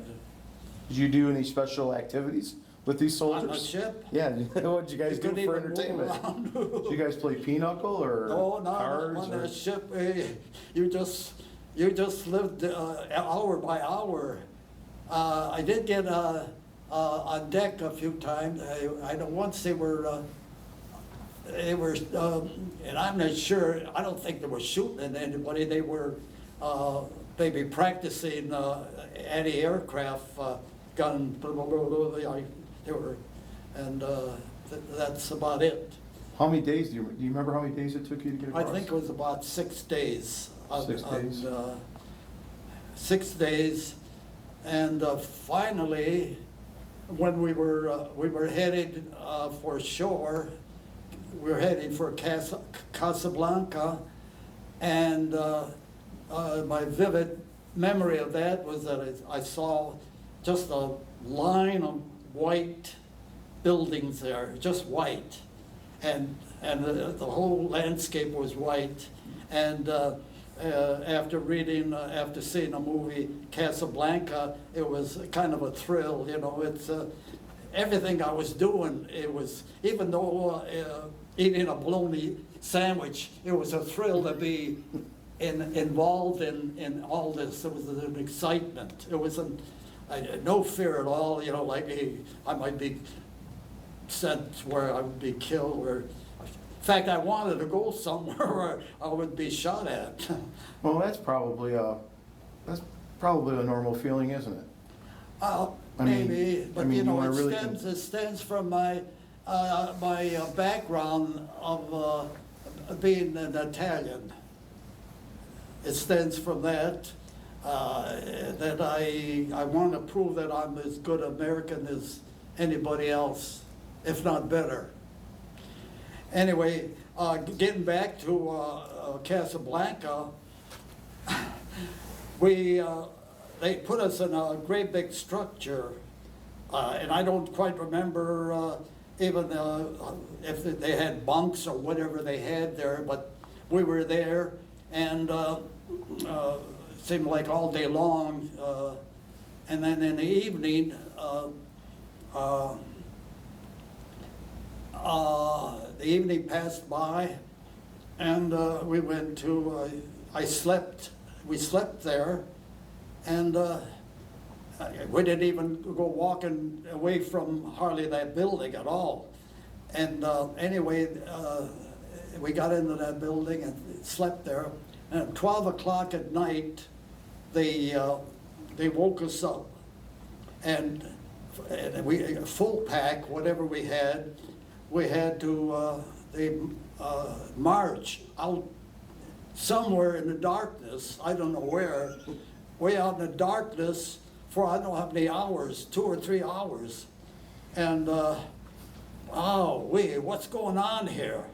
Did you do any special activities with these soldiers? On the ship? Yeah. What did you guys do couldn't for even move entertainment? around. Did you guys play pinochle or No, cards? on or- the ship, you just lived hour by hour. I did get on deck a few times. I know once they were they were, and I'm not sure, I don't think they were shooting at anybody. They were maybe practicing anti-aircraft gun, blah, blah, blah, blah. They were, and that's about it. How many days, do you remember how many days it took you to get I across? think it was about 6 days. 6 days? 6 days, and finally, when we were headed for shore, we were heading for Casablanca, and my vivid memory of that was that I saw just a line of white buildings there, just white, and the whole landscape was white, and after seeing a movie, Casablanca, it was kind of a thrill, you know. It's everything I was doing, it was, even though eating a bologna sandwich, it was a thrill to be involved in all this. It was an excitement. It wasn't, no fear at all, you know, like I might be sent where I would be killed, or in fact, I wanted to go somewhere where I would be shot at. Well, that's probably a normal feeling, isn't it? Maybe, but you know, really it stems from my my background of being an Italian. It stems from that. That I want to prove that I'm as good American as anybody else, if not better. Anyway, getting back to Casablanca, they put us in a great big structure, and I don't quite remember even if they had bunks or whatever they had there, but we were there, and it seemed like all day long, and then in the evening, the evening passed by, and we went to, we slept there, and we didn't even go walking away from hardly that building at all. And anyway, we got into that building and slept there, and at 12 o'clock at night, they woke us up, and we, full pack, whatever we had to march out somewhere in the darkness, I don't know where, way out in the darkness for I don't know how many hours, 2 or 3 hours. And what's going on here?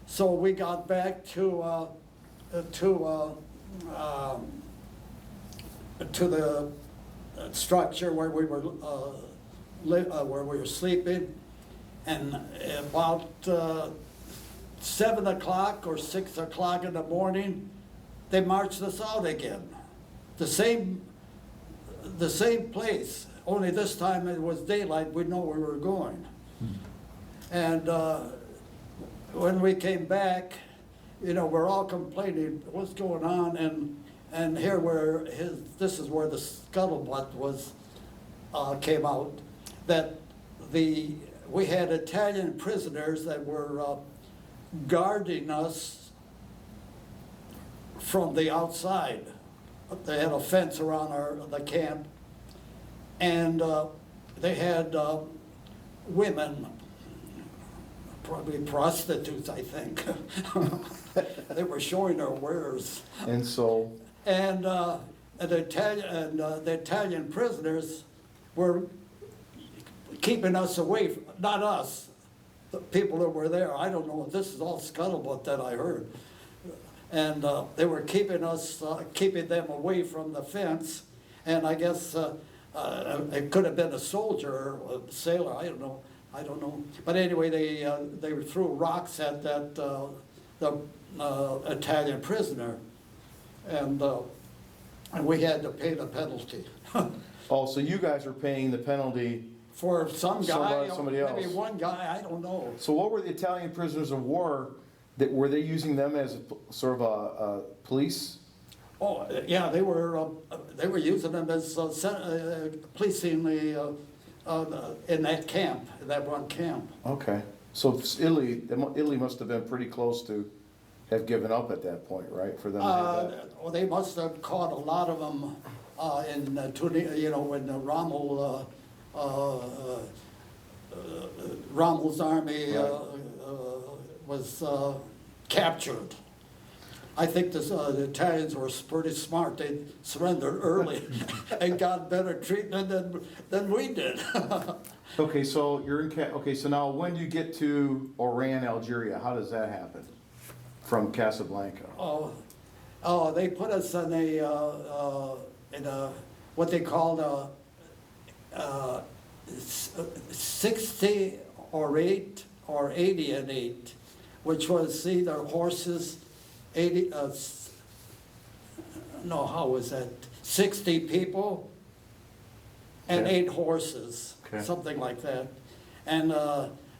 So we got back to the structure where we were sleeping, and about 7 o'clock or 6 o'clock in the morning, they marched us out again. The same place, only this time it was daylight, we know where we were going. And when we came back, you know, we're all complaining, what's going on? And here this is where the scuttlebutt was, came out, that we had Italian prisoners that were guarding us from the outside. They had a fence around the camp, and they had women, probably prostitutes, I think. They were showing their wares. And so? And the Italian prisoners were keeping us away, not us, the people that were there. I don't know, this is all scuttlebutt that I heard. And they were keeping them away from the fence, and I guess it could have been a soldier or a sailor, I don't know. But anyway, they threw rocks at the Italian prisoner, and we had to pay the penalty. Oh, so you guys are paying the penalty for some guy, somebody else. maybe one guy, I don't know. So what were the Italian prisoners of war, were they using them as sort of a police? Oh, yeah, they were using them as policing in that camp, that one camp. Okay. So Italy must have been pretty close to have given up at that point, right, for them to have that? Well, they must have caught a lot of them in Tunis, you know, when Rommel's army was captured. I think the Italians were pretty smart. They surrendered early and got better treatment than we did. Okay, so okay, so now when do you get to Oran, Algeria? How does that happen from Casablanca? Oh, they put us in a what they called a 60 or 8 or 80 and 8, which was either horses, 80, no, how was that? 60 people and Okay. 8 horses, Okay. something like that. And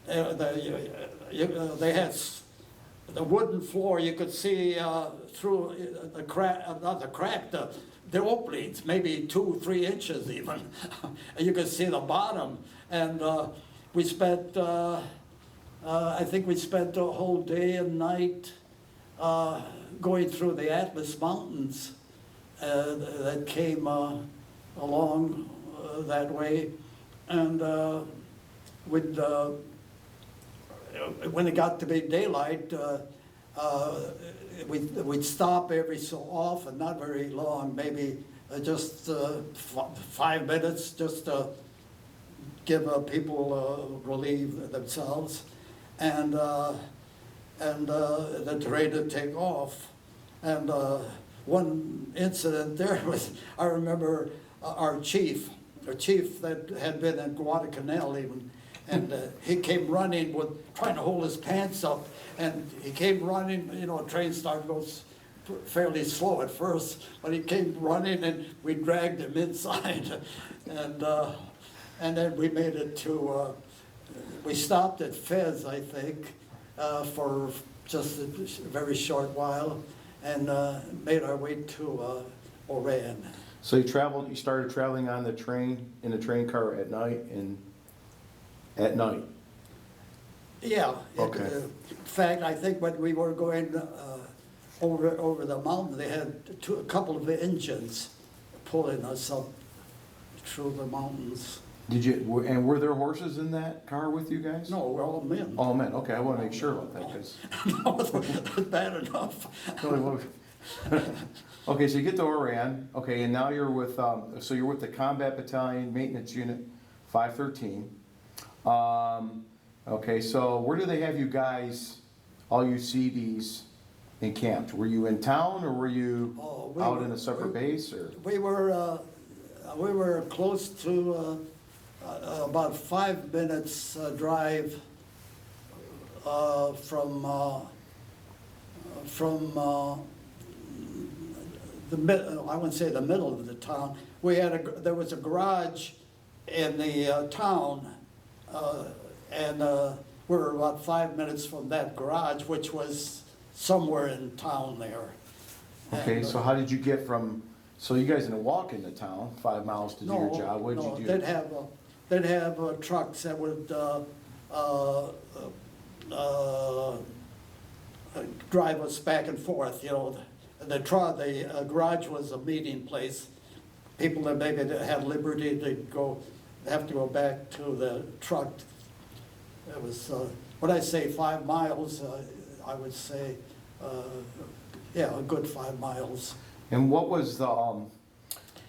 they had the wooden floor. You could see through the crack, not the crack, the openings, maybe 2-3 inches even. And you could see the bottom. And we spent, I think we spent a whole day and night going through the Atlas Mountains that came along that way. And when it got to be daylight, we'd stop every so often, not very long, maybe just 5 minutes, just to give people relieve themselves, and the train to take off. And one incident there was, I remember our chief that had been in Guadalcanal even, and he came running trying to hold his pants up, and he came running, you know, train started to go fairly slow at first, but he came running and we dragged him inside, and then we made it to, we stopped at Fez, I think, for just a very short while, and made our way to Oran. So you started traveling on the train, in a train car at night, at night? Yeah. Okay. In fact, I think when we were going over the mountain, they had a couple of engines pulling us up through the mountains. And were there horses in that car with you guys? No, we're all men. All men, okay, I want to make sure about that, because. No, that's bad enough. Okay, so you get to Oran, okay, and now you're with, so you're with the Combat Battalion Maintenance Unit 513. Okay, so where do they have you guys, all you Seabees, encamped? Were you in town, or were you out in a separate base, or? We were close to about 5 minutes drive from I wouldn't say the middle of the town. There was a garage in the town, and we were about 5 minutes from that garage, which was somewhere in town there. Okay, And, so how did you get from, so you guys didn't walk into town 5 miles to do your job? What did you do? They'd have trucks that would drive us back and forth, you know. The garage was a meeting place. People that maybe had liberty, they'd have to go back to the truck. It was, when I say 5 miles, I would say, yeah, a good 5 miles. And what was the,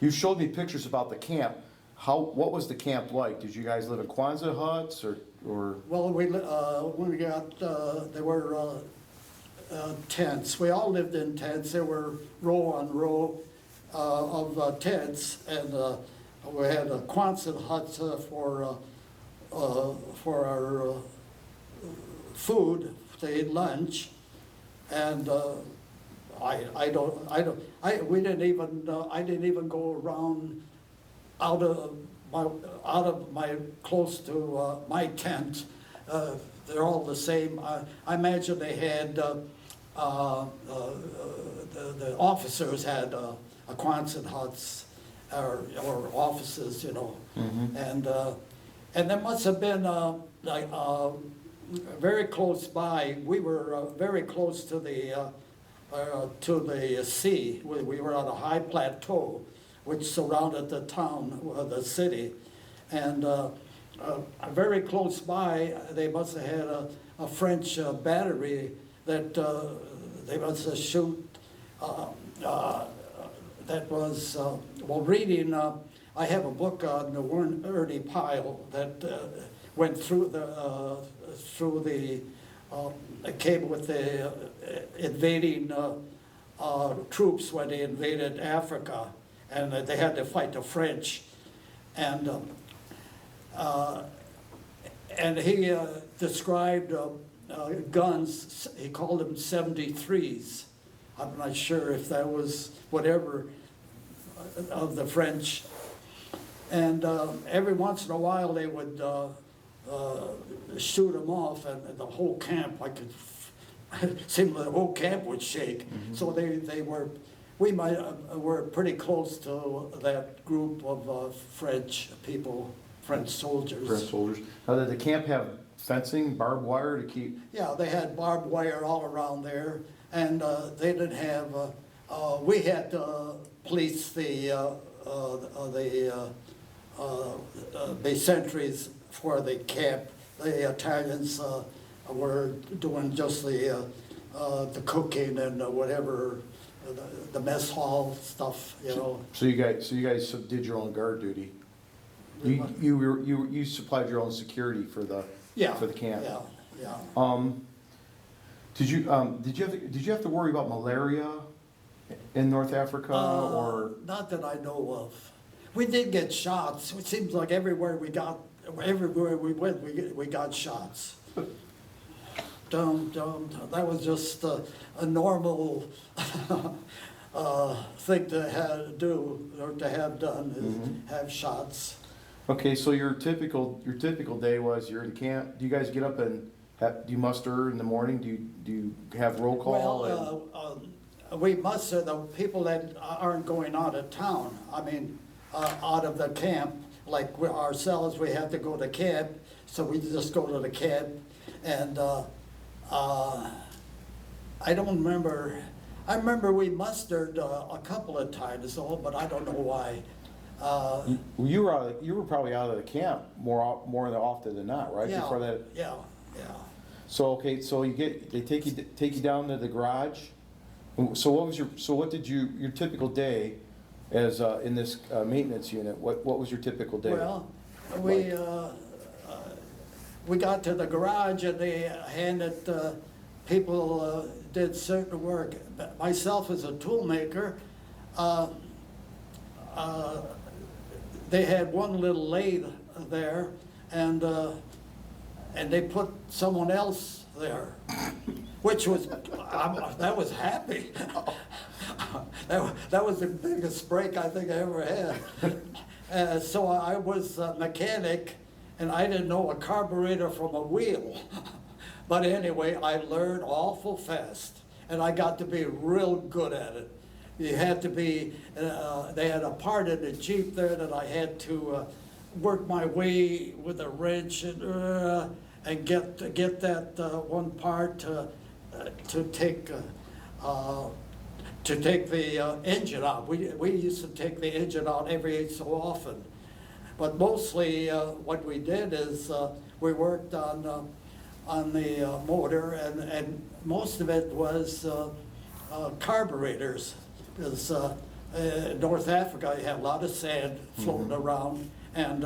you showed me pictures about the camp. What was the camp like? Did you guys live in Quonset huts, or? Well, when we got, there were tents. We all lived in tents. There were row on row of tents, and we had Quonset huts for our food, to eat lunch, and I didn't even go around out of my close to my tent. They're all the same. I imagine they had the officers had a Quonset huts or offices, you know, Mm-hmm. and there must have been like very close by. We were very close to the sea. We were on a high plateau which surrounded the town, the city. And very close by, they must have had a French battery that they must have shoot. That was, well, reading, I have a book on the Ernie Pyle that went through the came with the invading troops when they invaded Africa, and they had to fight the French, and he described guns. He called them 73s. I'm not sure if that was whatever of the French. And every once in a while they would shoot them off, and the whole camp, it seemed like the whole camp would shake. Mm-hmm. So we were pretty close to that group of French people, French soldiers. French soldiers. Now, did the camp have fencing, barbed wire to keep? Yeah, they had barbed wire all around there, and they didn't have. We had to police the sentries for the camp. The Italians were doing just the cooking and whatever, the mess hall stuff, you know. So you guys did your own guard duty. You supplied your own security for the camp. Yeah. Did you have to worry about malaria in North Africa or? Not that I know of. We did get shots. It seems like everywhere we went, we got shots. That was just a normal thing to do or to have done, is have shots. Okay, so your typical day was you're in camp. Do you guys get up and do you muster in the morning? Do you have roll call? Well, we muster the people that aren't going out of town. I mean, out of the camp. Like ourselves, we have to go to camp, so we just go to the camp. And I don't remember. I remember we mustered a couple of times, though, but I don't know why. You were probably out of the camp more often than not, right? Yeah. Before that. Yeah. So okay, so they take you down to the garage. So what did your typical day as in this maintenance unit? What was your typical day? Well, we got to the garage and they handed people did certain work. Myself as a tool maker, they had one little lathe there, and they put someone else there, which was that was happy. That was the biggest break I think I ever had. So I was a mechanic, and I didn't know a carburetor from a wheel. But anyway, I learned awful fast, and I got to be real good at it. You had to be, they had a part in the Jeep there that I had to work my way with a wrench and get that one part to take the engine out. We used to take the engine out every so often. But mostly what we did is we worked on the motor, and most of it was carburetors. Because North Africa, you have a lot of sand floating around, and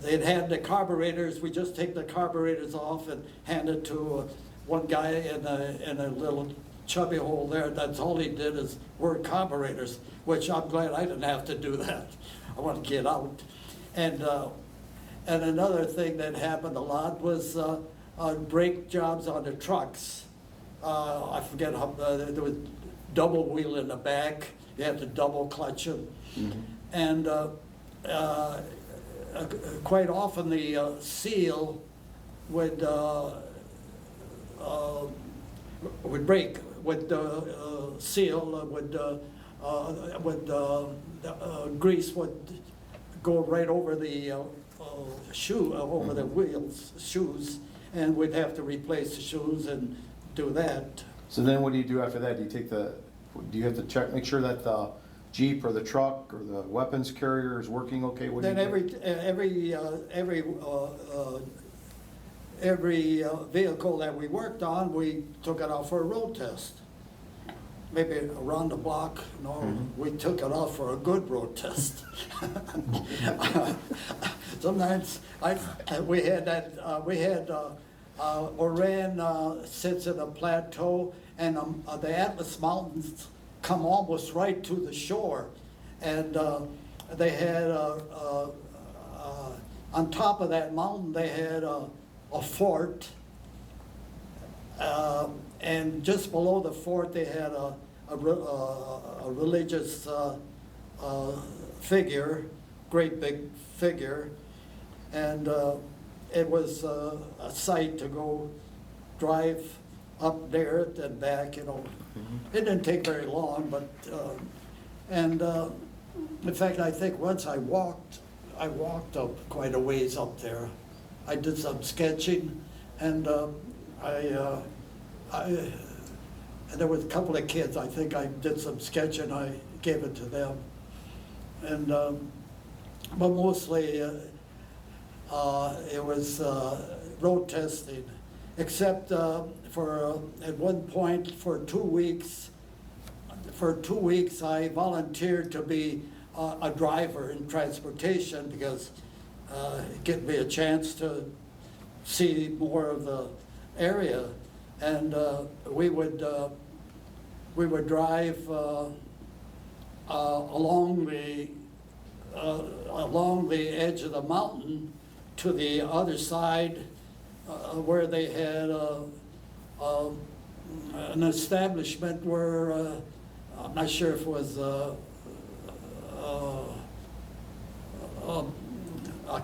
they'd had the carburetors. We just take the carburetors off and hand it to one guy in a little chubby hole there. That's all he did is work carburetors, which I'm glad I didn't have to do that. I want to get out. And another thing that happened a lot was brake jobs on the trucks. I forget how there was double wheel in the back. You had to double clutch them. And quite often the seal would break. Grease would go right over the over the wheels, shoes, and we'd have to replace the shoes and do that. So then what do you do after that? Do you have to check, make sure that the Jeep or the truck or the weapons carrier is working okay? What do Then you do? every vehicle that we worked on, we took it out for a road test. Maybe around the block, no, we took it out for a good road test. Sometimes we had Oran sits in a plateau, and the Atlas Mountains come almost right to the shore, and they had on top of that mountain they had a fort, and just below the fort they had a religious figure, great big figure, and it was a sight to go drive up there and back, you know. It didn't take very long, but, in fact, I think once I walked up quite a ways up there. I did some sketching, and and there was a couple of kids, I think I did some sketching, I gave it to them. And, but mostly it was road testing, except for, at one point, for 2 weeks, I volunteered to be a driver in transportation because it gave me a chance to see more of the area. And we would drive along the edge of the mountain to the other side where they had an establishment where I'm not sure if it was a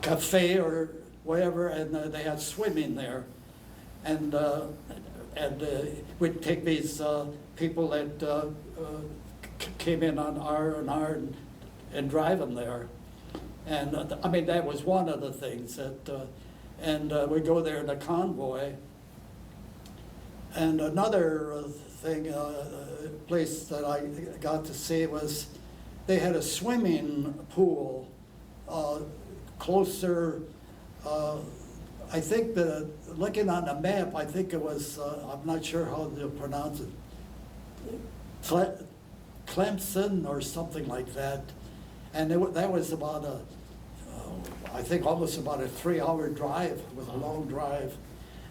cafe or whatever, and they had swimming there. And we'd take these people that came in on R&R and drive them there. And I mean, that was one of the things that, and we'd go there in a convoy. And another thing, place that I got to see was they had a swimming pool closer, I think looking on the map, I think it was, I'm not sure how to pronounce it, Clemson or something like that. And that was about I think almost about a 3-hour drive. It was a long drive.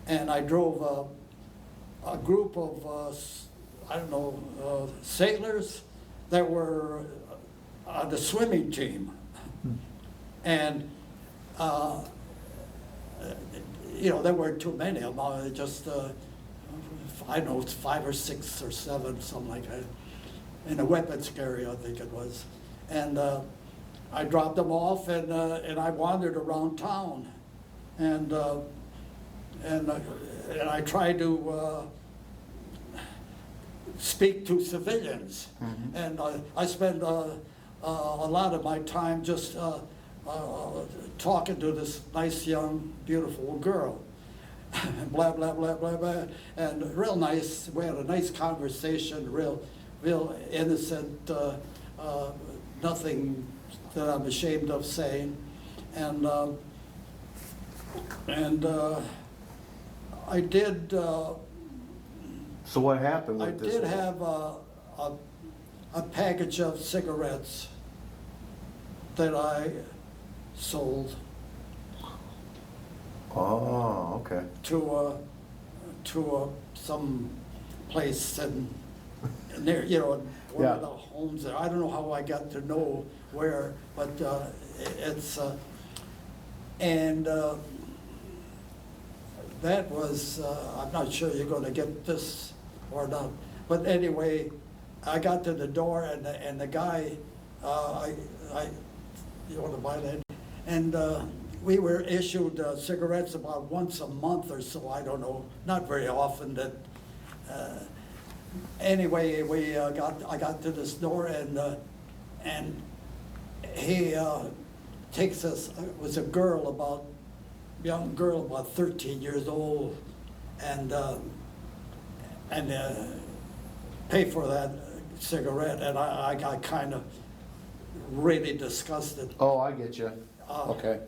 And I drove a group of, I don't know, sailors that were on the swimming team. And you know, there weren't too many of them, just, I don't know, it's 5 or 6 or 7, something like that, in the weapons carrier, I think it was. And I dropped them off, and I wandered around town, and I tried to speak to civilians, and I spent a lot of my time just talking to this nice, young, beautiful girl, blah, blah, blah, blah, blah, and real nice. We had a nice conversation, real innocent, nothing that I'm ashamed of saying, and I did. So what happened with this? I did have a package of cigarettes that I sold. Oh, okay. To some place near, you know, one of the homes there. I don't know how I got to know where, but it's and that was I'm not sure you're going to get this or not, but anyway, I got to the door, and the guy, you want to buy that? And we were issued cigarettes about once a month or so, I don't know, not very often. That anyway, I got to this door, and he takes us, it was a girl about, young girl about 13 years old, and pay for that cigarette, and I got kind of really disgusted. Oh, I get you. Uh, Okay.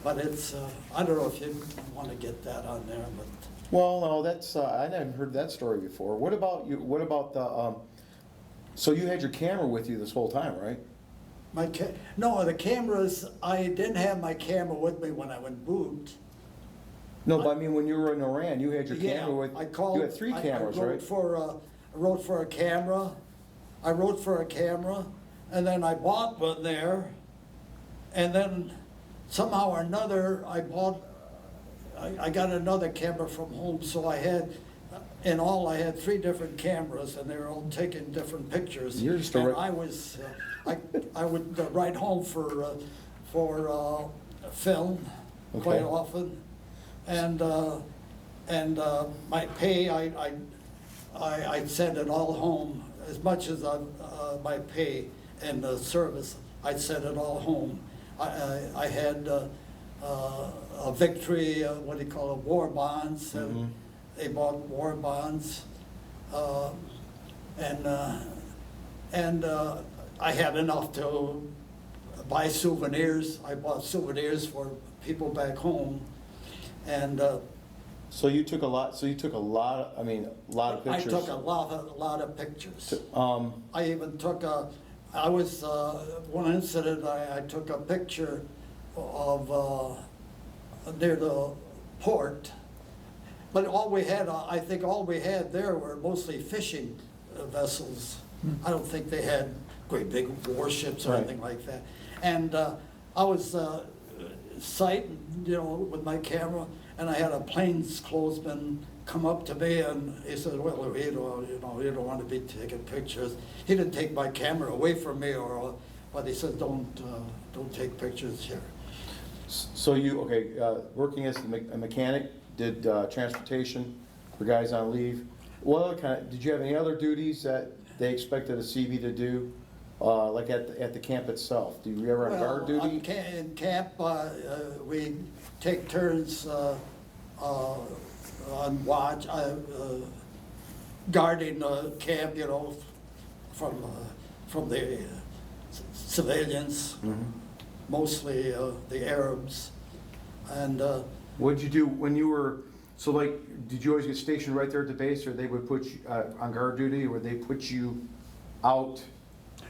But it's, I don't know if you want to get that on there, but. Well, no, that's, I never heard that story before. What about you, what about the, so you had your camera with you this whole time, right? No, the cameras, I didn't have my camera with me when I went boot. No, but I mean, when you were in Iran, you had your Yeah, camera with, I called. you had three cameras, I wrote right? I wrote for a camera. I wrote for a camera, and then I bought one there, and then somehow or another, I got another camera from home, so I had, in all, I had 3 different cameras, and they were all taking different pictures. You're just And I was, I would write home for film quite Okay. often, and my pay, I'd send it all home, as much as my pay and the service, I'd send it all home. I had a victory, what do you call it, war bonds. Mhm. They bought war bonds, and I had enough to buy souvenirs. I bought souvenirs for people back home, and So you took a lot, I mean, a lot of I pictures. took a lot of pictures. Um, I even took I was, one incident, I took a picture of, near the port. But all we had, I think all we had there were mostly fishing vessels. I don't think they had great big warships or Right. anything like that. And I was sighting, with my camera, and I had a plainclothesman come up to me, and he said, well, you don't want to be taking pictures. He didn't take my camera away from me, but he said, don't take pictures here. So you, okay, working as a mechanic, did transportation for guys on leave. What other did you have any other duties that they expected a CB to do, like at the camp itself? Do you ever on guard duty? In camp, we take turns on watch, guarding the camp, from the civilians, mostly the Arabs, and. What'd you do when you were, so like, did you always get stationed right there at the base, or they would put you on guard duty, or would they put you out,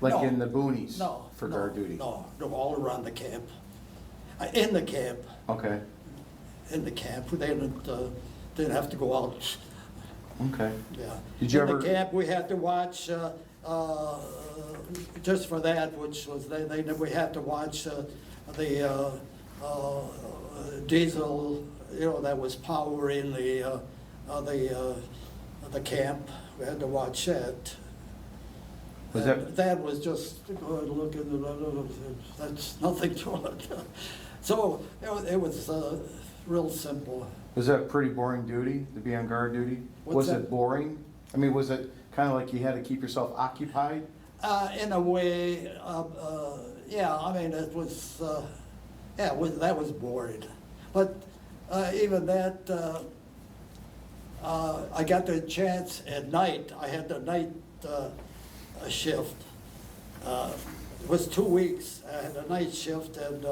like No. in the boonies No. for no, guard duty? No, all around the camp. In the camp, Okay, they didn't have to go out, okay. yeah. Did you In ever- the camp, we had to watch, just for that, which was, we had to watch the diesel, that was powering the camp. We had to watch that. Was And that was just, go and look at that's nothing to it. So it was real simple. Was that pretty boring duty, to be on guard duty? What's Was that? it boring? I mean, was it kind of like you had to keep yourself occupied? In a way, yeah, I mean, it was, that was boring. But even that, I got the chance at night, I had the night shift. It was 2 weeks, I had a night shift, and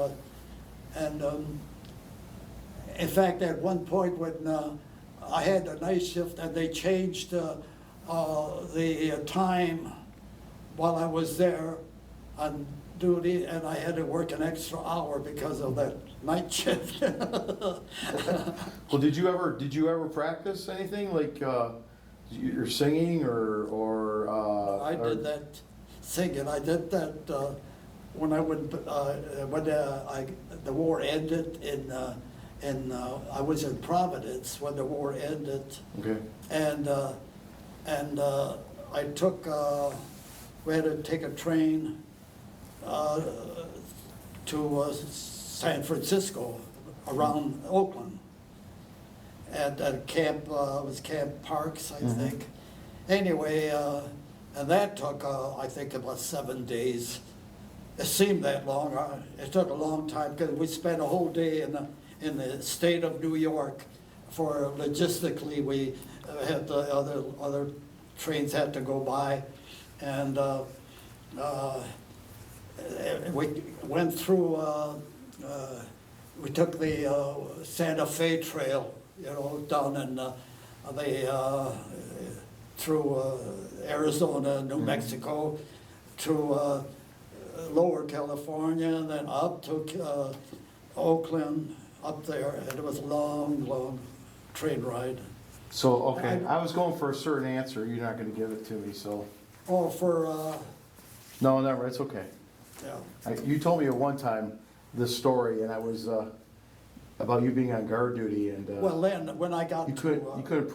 in fact, at one point when I had the night shift and they changed the time while I was there on duty, and I had to work an extra hour because of that night shift. Well, did you ever practice anything, like you're singing or? I did that singing. I did that when I would when the war ended I was in Providence when the war ended. Okay. And I took, we had to take a train to San Francisco, around Oakland. At Camp, it was Camp Parks, I think. Anyway, and that took, I think, about 7 days. it seemed that long. It took a long time because we spent a whole day in the state of New York. For logistically, we had the other trains had to go by, and we went through. We took the Santa Fe Trail, you know, down in through Arizona, New Mexico, to Lower California, and then up to Oakland, up there, and it was a long, long train ride. So, okay, I was going for a certain answer, you're not gonna give it to me, so. Oh, for, No, never, it's okay. yeah. You told me at one time this story, and I was, about you being on guard duty, and, Well, then, when I got you to... couldn't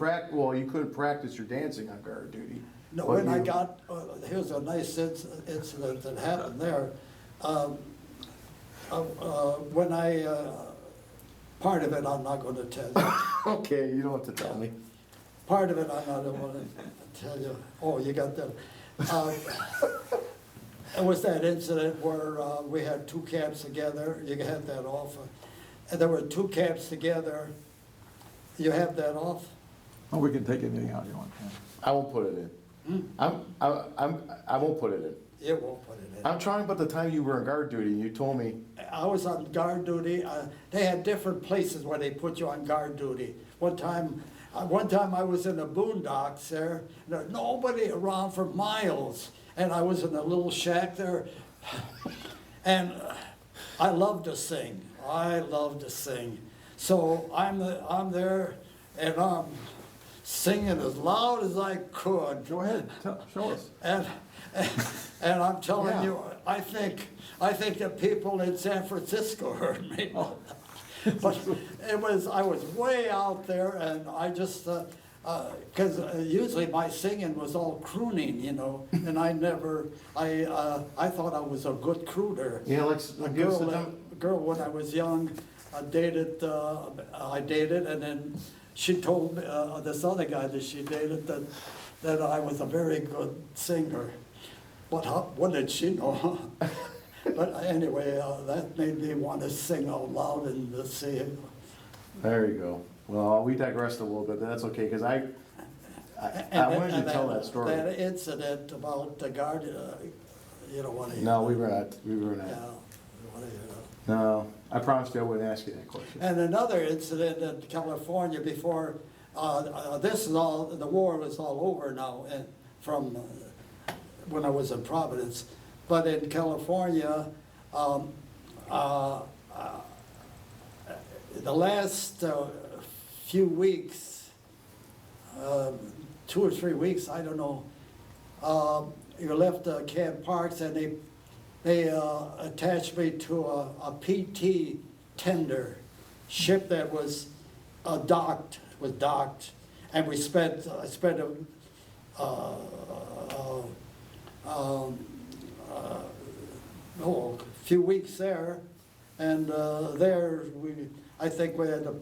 practice your dancing on guard duty. No, but when I you- got, here's a nice incident that happened there. When part of it I'm not going to tell you. Okay, you don't have to tell me. Part of it I'm not going to tell you. Oh, you got that. It was that incident where we had two camps together. You had that off. And there were two camps together. You have that off? Oh, we can take anything out you want. Yeah. I won't put it in. I won't put it in. You won't put it in. I'm trying about the time you were on guard duty, and you told me, I was on guard duty. They had different places where they put you on guard duty. One time I was in the boondocks there. There was nobody around for miles, and I was in a little shack there. And I love to sing. I love to sing. So I'm there, and I'm singing as loud as I could. Go ahead, show us. And I'm telling Yeah. you, I think the people in San Francisco heard me. Oh. But I was way out there, and I just, because usually my singing was all crooning, you know, and I thought I was a good crooner. yeah, A give us the girl when I was young, I dated, and then she told me, this other guy that she dated, that I was a very good singer. But what did she know? But anyway, that made me want to sing out loud and sing. There you go. Well, we digressed a little bit, but that's okay, because I wanted to tell that story. That incident about the guard, you don't want to hear. No, we were not. Yeah, you don't want to hear that. No, I promised you I wouldn't ask you that question. And another incident in California before, this is all, the war was all over now, and from when I was in Providence. But in California, the last few weeks, 2 or 3 weeks, I don't know, you left Camp Parks, and they attached me to a PT tender ship that was docked, and I spent a few weeks there, and I think we had to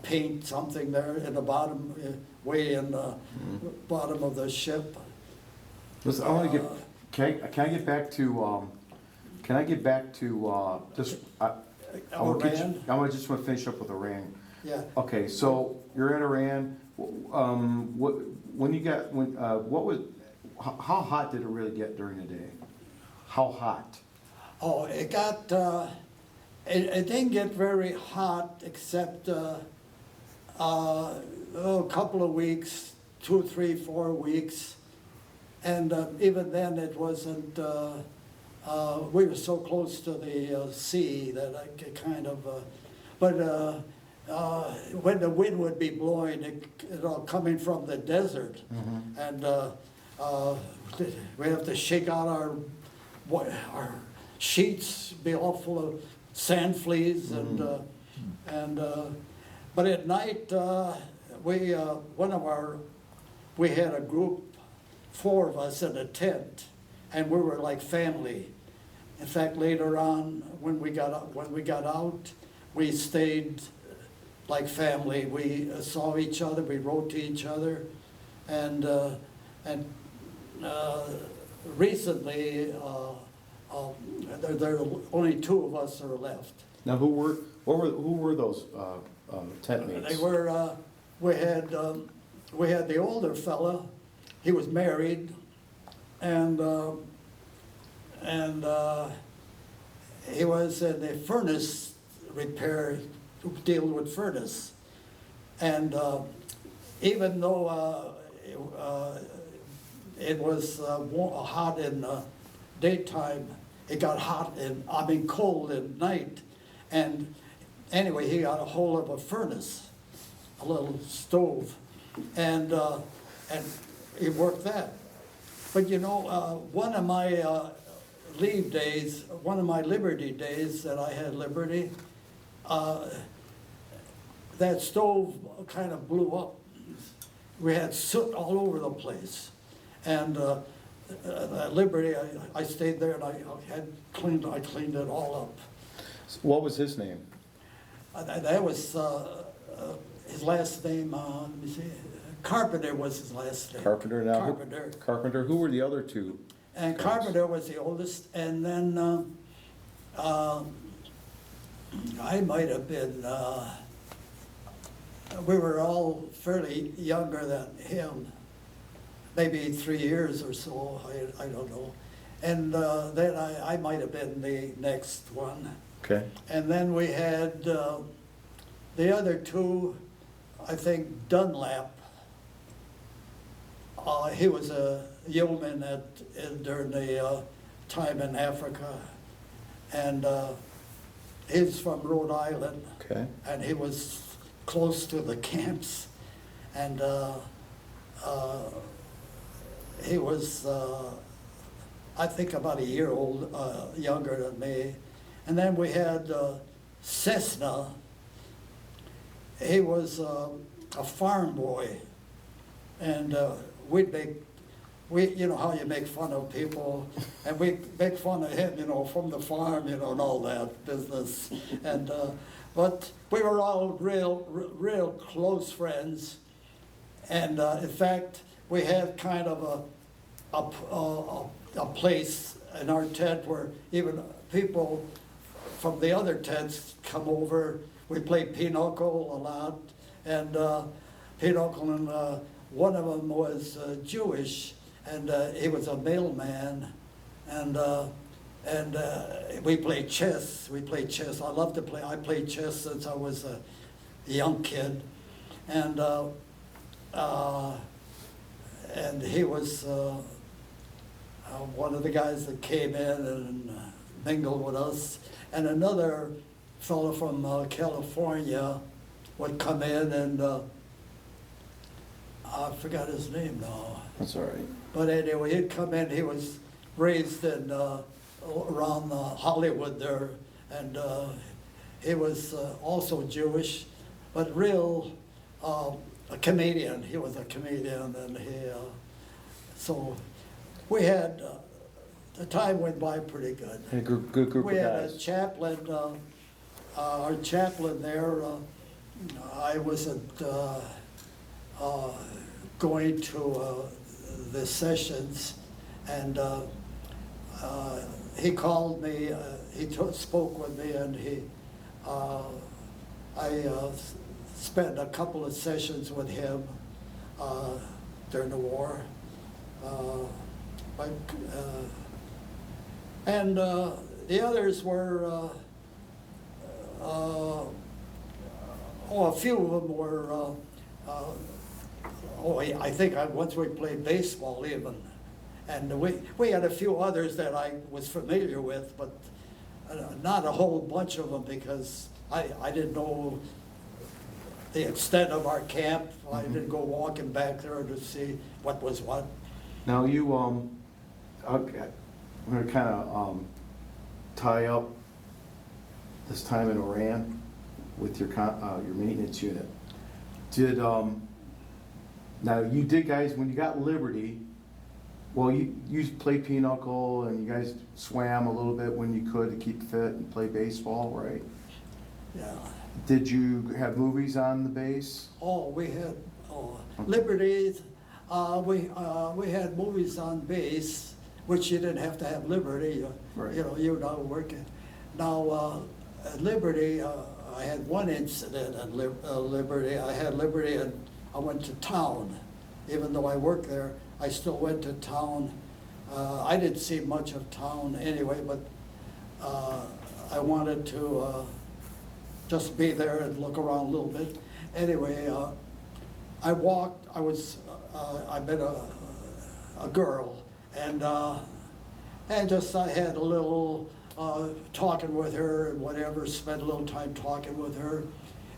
paint something there in the bottom, way in the bottom of the ship. Listen, I want to get. Can I get back to? Can I get back to just? I Iran? just want to finish up with Iran. Yeah. Okay, so you're in Iran. How hot did it really get during the day? How hot? Oh, it got, it didn't get very hot except a couple of weeks, 2, 3, 4 weeks. And even then it wasn't, we were so close to the sea that I could kind of, when the wind would be blowing, it all coming from the desert. Mm-hmm. And we have to shake out our sheets, be all full of sand fleas, and but at night we had a group, 4 of us in a tent, and we were like family. In fact, later on when we got out, we stayed like family. We saw each other, we wrote to each other, and recently There are only two of us are left. Now, who were those tent mates? They were, we had the older fella, he was married, and he was in the furnace repair, dealing with furnace. And even though it was hot in daytime, it got cold at night. And anyway, he got a hold of a furnace, a little stove, and he worked that. But you know, one of my leave days, one of my Liberty days that I had Liberty, that stove kind of blew up. We had soot all over the place. And at Liberty, I stayed there and I cleaned it all up. What was his name? That was his last name, let me see, Carpenter was his last name. Carpenter now? Carpenter. Carpenter. Who were the other two? And guys? Carpenter was the oldest, and then I might have been, we were all fairly younger than him, maybe 3 years or so, I don't know. And then I might have been the next one. Okay. And then we had the other two, I think Dunlap. He was a yeoman during the time in Africa. And he's from Rhode Island. Okay. And he was close to the camps. And he was, I think, about a year old, younger than me. And then we had Cessna. He was a farm boy. And you know how you make fun of people, and we make fun of him, you know, from the farm, you know, and all that business. And but we were all real close friends. And in fact, we had kind of a place in our tent where even people from the other tents come over. We played pinochle a lot, and pinochle, and one of them was Jewish, and he was a mailman, and we played chess. I love to play. I played chess since I was a young kid, and he was one of the guys that came in and mingled with us, and another fellow from California would come in, and I forgot his name now. That's all right. But anyway, he'd come in. He was raised in around Hollywood there, and he was also Jewish, but real a comedian. He was a comedian, and so we had the time went by pretty good. A good group of guys. We had a chaplain. Our chaplain there. I wasn't going to the sessions, and he called me. He spoke with me, and I spent a couple of sessions with him during the war. And the others were. A few of them were. I think once we played baseball even, and we had a few others that I was familiar with, but not a whole bunch of them because I didn't know the extent of our camp. I didn't go walking back there to see what was what. Now you okay, I'm gonna kind of tie up this time in Iran with your maintenance unit. Did now you did, guys, when you got Liberty? Well, you played pinochle and you guys swam a little bit when you could to keep fit and play baseball, right? Yeah. Did you have movies on the base? Oh, we had Liberty. We had movies on base. which you didn't have to have Liberty, Right. you know, you were not working. Now, at Liberty, I had one incident at Liberty. I had Liberty and I went to town. Even though I worked there, I still went to town. I didn't see much of town anyway, but I wanted to just be there and look around a little bit. Anyway, I walked, I met a girl, and just I had a little talking with her and whatever, spent a little time talking with her.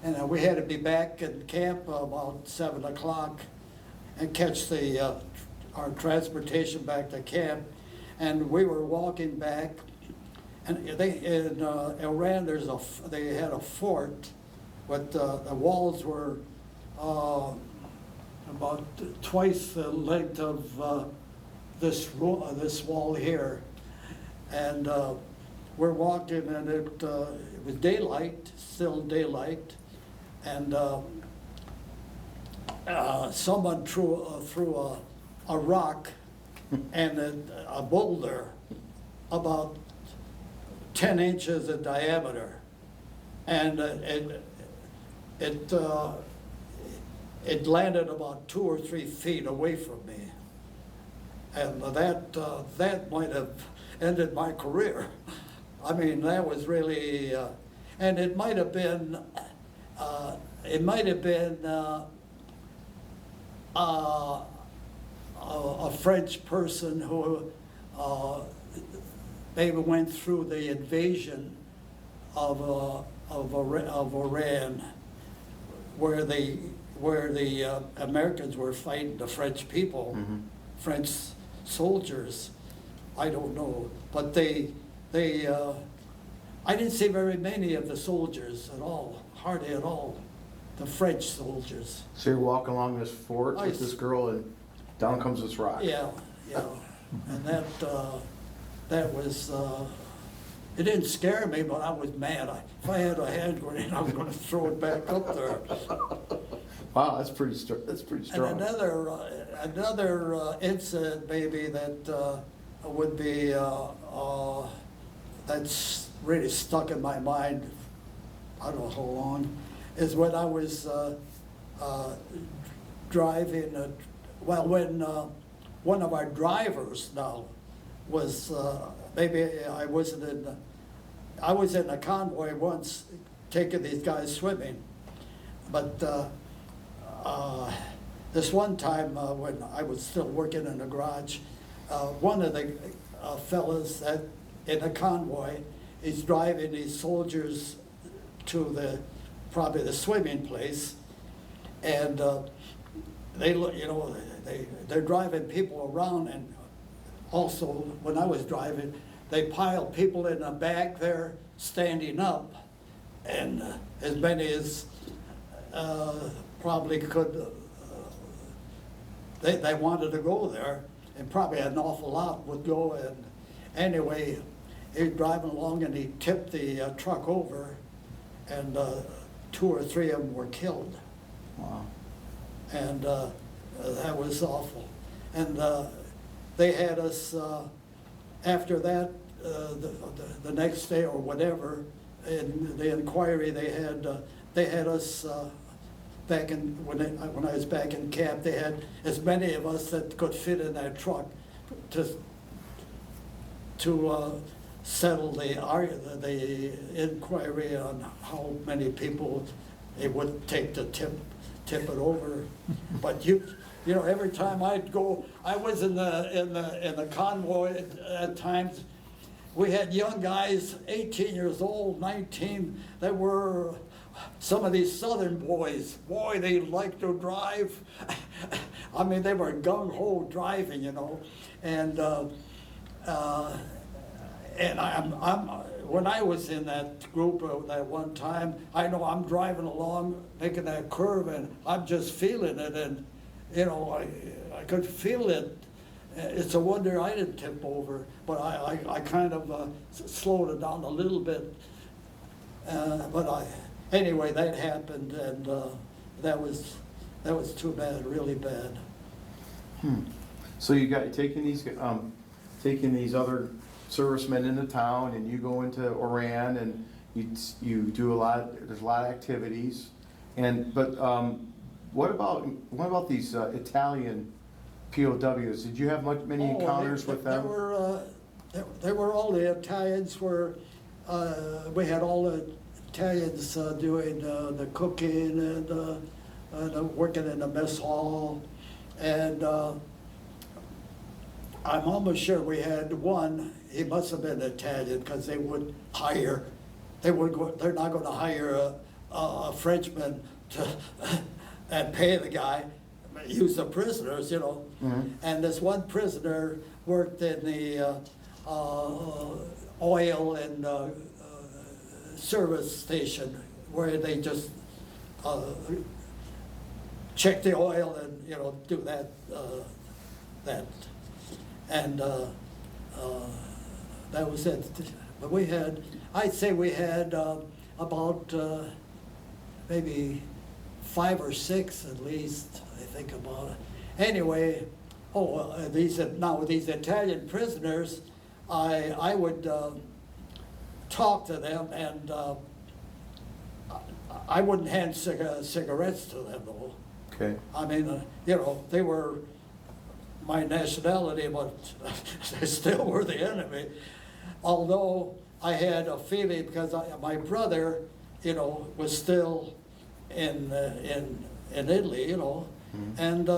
And we had to be back in camp about 7 o'clock and catch our transportation back to camp. And we were walking back, and in Iran they had a fort, but the walls were about twice the length of this wall here. And we're walking, and it was daylight, still daylight, and someone threw a rock and a boulder about 10 inches in diameter, and it landed about 2 or 3 feet away from me, and that might have ended my career. I mean, that was really, and it might have been a French person who maybe went through the invasion of Iran, where the Americans were fighting the French people, French soldiers. I don't know, but I didn't see very many of the soldiers at all, hardly at all, the French soldiers. So you're walking along this fort I with this girl, and down comes this rock. Yeah, and that was, it didn't scare me, but I was mad. If I had a hand grenade, I was gonna throw it back up there. Wow, that's pretty strong. And another incident maybe that would be, that's really stuck in my mind, I don't know how long, is when I was driving, when one of our drivers now was, maybe I was in a convoy once taking these guys swimming, but this one time when I was still working in the garage, one of the fellas in a convoy is driving these soldiers to probably the swimming place, and they're driving people around, and also when I was driving, they piled people in the back there standing up, and as many as probably could, they wanted to go there, and probably an awful lot would go. And anyway, he was driving along and he tipped the truck over, and 2 or 3 of them were killed. Wow. And that was awful. And they had us, after that, the next day or whatever, in the inquiry they had us back in, when I was back in camp, they had as many of us that could fit in that truck to settle the inquiry on how many people it would take to tip it over. But you know, every time I'd go, I was in the convoy at times. We had young guys, 18 years old, 19, that were some of these southern boys. Boy, they liked to drive. I mean, they were gung-ho driving, you know. And when I was in that group that one time, I know I'm driving along, making that curve, and I'm just feeling it, and you know, I could feel it. It's a wonder I didn't tip over, but I kind of slowed it down a little bit. Anyway, that happened, and that was too bad, really bad. So you got taking these taking these other servicemen into town, and you go into Oran, and you do a lot, there's a lot of activities. But what about these Italian POWs? Did you have many encounters with them? There were all the Italians we had all the Italians doing the cooking and working in the mess hall. And I'm almost sure we had one, he must have been Italian, because they're not gonna hire a Frenchman and pay the guy, use the prisoners, you know. Mhm. And this one prisoner worked in the oil and service station, where they just check the oil and, you know, do that. And that was it. But I'd say we had about maybe 5 or 6 at least, I think about it. Anyway, these Italian prisoners, I would talk to them, and I wouldn't hand cigarettes to them though. Okay. I mean, you know, they were my nationality, but they still were the enemy. Although I had a feeling, because my brother, you know, was still in Italy, you know, and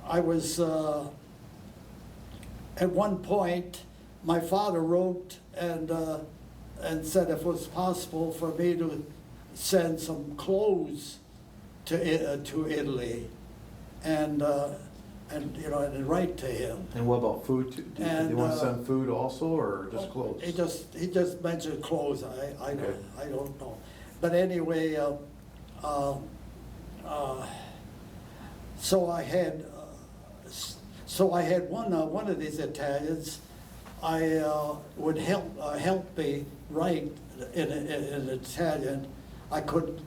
I was at one point, my father wrote and said if it was possible for me to send some clothes to Italy, and you know, and write to him. And what about food? Do you want to send food also, or just clothes? He just mentioned clothes. I Okay. don't know, but anyway, so I had one of these Italians. I would help me write in Italian. I couldn't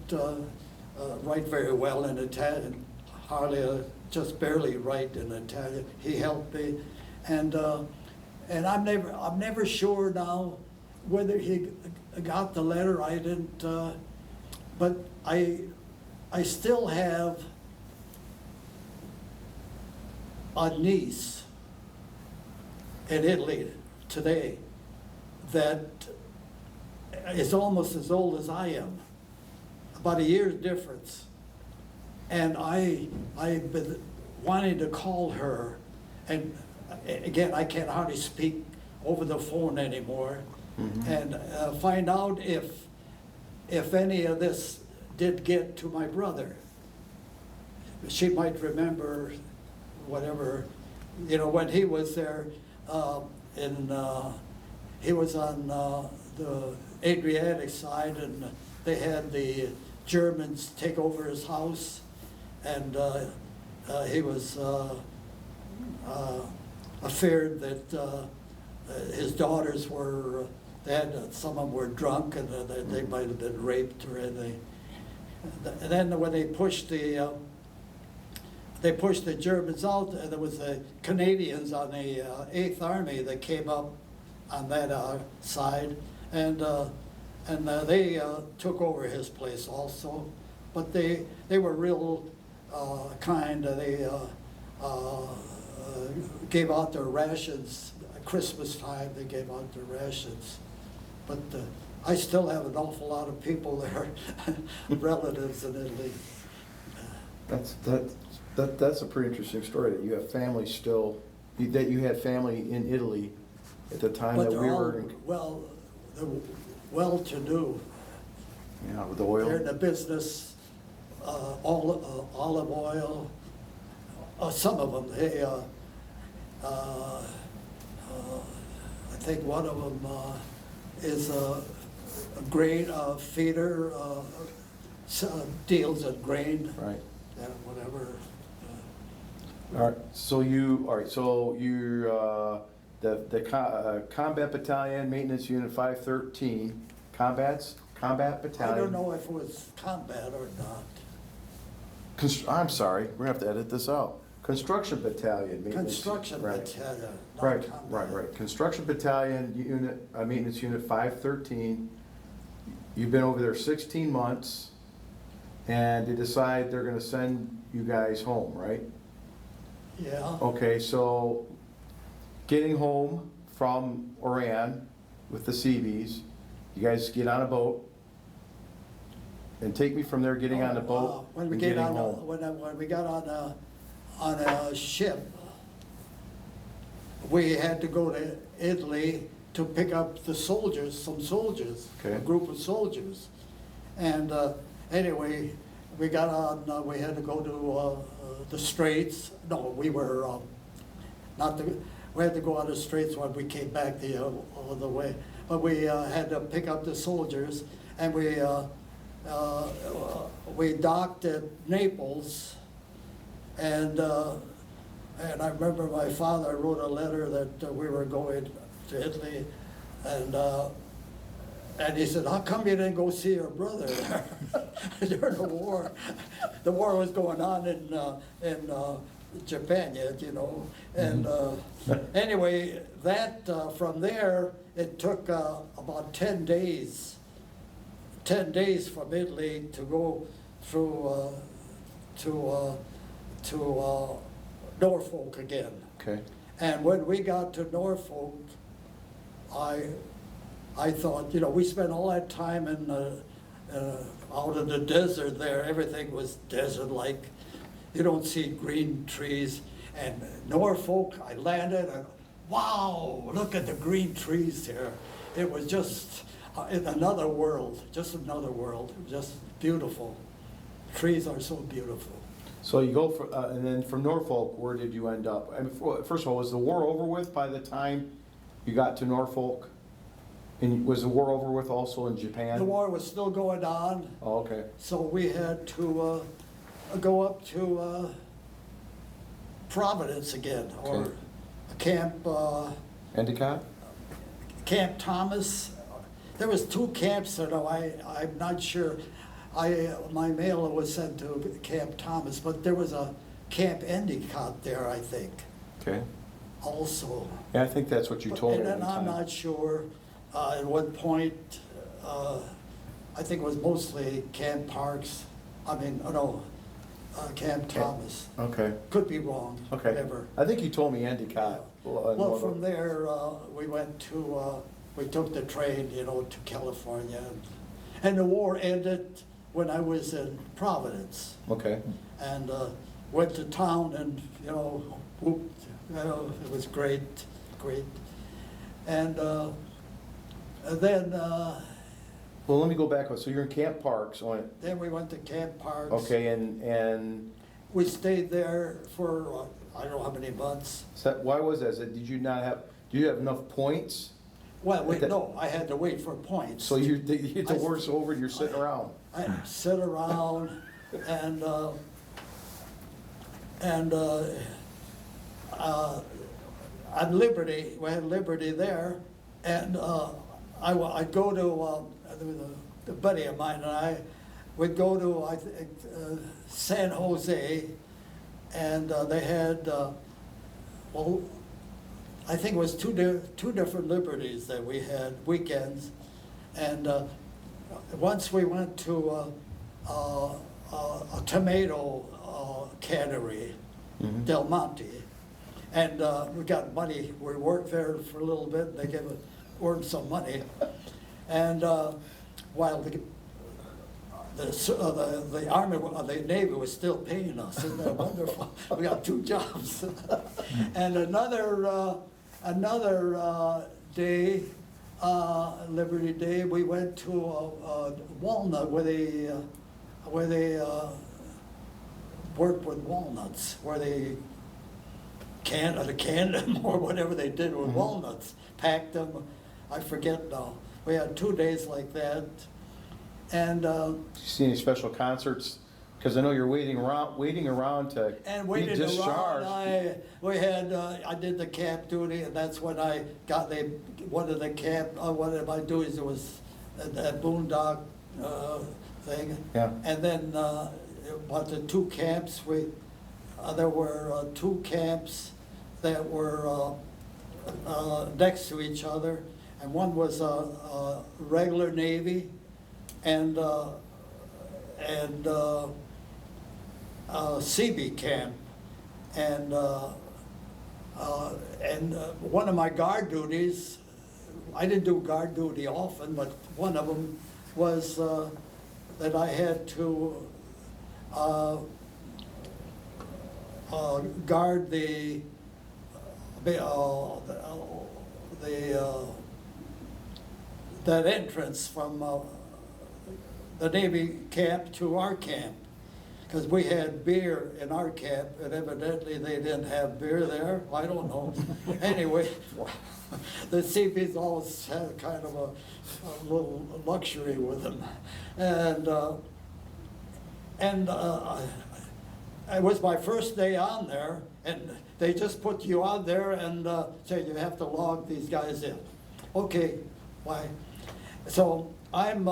write very well in Italian, hardly, just barely write in Italian. He helped me, and I'm never sure now whether he got the letter. I didn't, but I still have a niece in Italy today that is almost as old as I am, about a year's difference. And I've been wanting to call her, and again, I can't hardly speak over the phone anymore, and find out if any of this did get to my brother. She might remember whatever, you know, when he was there, he was on the Adriatic side, and they had the Germans take over his house, and he was feared that his daughters were, some of them were drunk, and they might have been raped or anything. And then when they pushed the Germans out, there was the Canadians on the 8th Army that came up on that side, and they took over his place also. But they were real kind. They gave out their rations. At Christmas time, they gave out their rations. But I still have an awful lot of people there, relatives in Italy. That's a pretty interesting story, that you have family still, that you had family in Italy at the time that we were. They're well-to-do. Yeah, with the oil. They're in the business, olive oil. Some of them, I think one of them is a grain feeder, deals in grain. Right. And whatever. All right, so you're the Combat Battalion Maintenance Unit 513, Combat Battalion. I don't know if it was combat or not. I'm sorry, we're gonna have to edit this out. Construction battalion. maintenance- construction right. battalion. not Right, combat. right. Construction battalion, unit, maintenance unit 513. You've been over there 16 months, and they decide they're gonna send you guys home, right? Yeah, Okay, so getting home from Oran with the Seabees, you guys get on a boat, and take me from there, getting on the boat When we and get getting on, home. when we got on a ship, we had to go to Italy to pick up the soldiers, some soldiers, a Okay. group of soldiers. And anyway, we got on, we had to go to the Straits. No, we were, not the, we had to go on the Straits when we came back the other way. But we had to pick up the soldiers, and we docked at Naples. And I remember my father wrote a letter that we were going to Italy, and he said, "How come you didn't go see your brother during the war?" The war was going on in Japan yet, you know. And anyway, that from there it took about 10 days. 10 days from Italy to go through to Norfolk again. Okay, And when we got to Norfolk, I thought, you know, we spent all that time in out in the desert there. Everything was desert-like. You don't see green trees. And Norfolk, I landed, and wow, look at the green trees here. It was just in another world, just another world. It was just beautiful. Trees are so beautiful. so you go for, and then from Norfolk, where did you end up? I mean, first of all, was the war over with by the time you got to Norfolk? And was the war over with also in Japan? The war was still going on, Oh, okay, so we had to go up to Providence again, or Okay. Camp Endicott? Camp Thomas. There was 2 camps there, though. I'm not sure. My mailer was sent to Camp Thomas, but there was a Camp Endicott there, I think, Okay, also. yeah, I think that's what you told me And at then the I'm time. not sure, at one point, I think it was mostly Camp Parks, Camp Thomas. Okay, Could be wrong, okay. whatever. I think you told me Endicott. Well, from there, we went to, we took the train, you know, to California. And the war ended when I was in Providence. Okay, And went to town and, you know, whooped, you know, it was great, great. And then well, let me go back, so you're in Camp Parks, then we went to Camp Parks. okay, and, We stayed there for, I don't know how many months. why was that? Did you not have, do you have enough points? Well, At that- no, I had to wait for points. So you get the war's over and you're sitting around? I sit around and at Liberty, we had Liberty there, and I'd go to, a buddy of mine and I would go to, I think, San Jose, and they had, well, I think it was two different Liberties that we had, weekends, and once we went to a tomato cannery, Mhm. Del Monte, and we got money. We worked there for a little bit. They gave us earned some money, and while the Army, the Navy was still paying us. Isn't that wonderful? We got 2 jobs. And another day, Liberty Day, we went to Walnut, where they worked with walnuts, where they canned them or whatever they did with walnuts, packed them. I forget now. We had 2 days like that, and Did you see any special concerts? Because I know you're waiting around to be waiting discharged. around. I did the camp duty, and that's when I got one of the camp. One of my duties was that boondock thing. Yeah. And then, about the 2 camps, there were 2 camps that were next to each other, and one was a regular Navy and Seabee camp, and one of my guard duties, I didn't do guard duty often, but one of them was that I had to guard that entrance from the Navy camp to our camp, because we had beer in our camp, and evidently they didn't have beer there. I don't know. Anyway, the Seabees always had kind of a little luxury with them, and it was my first day on there, and they just put you on there and say you have to log these guys in. Okay, why? So I'm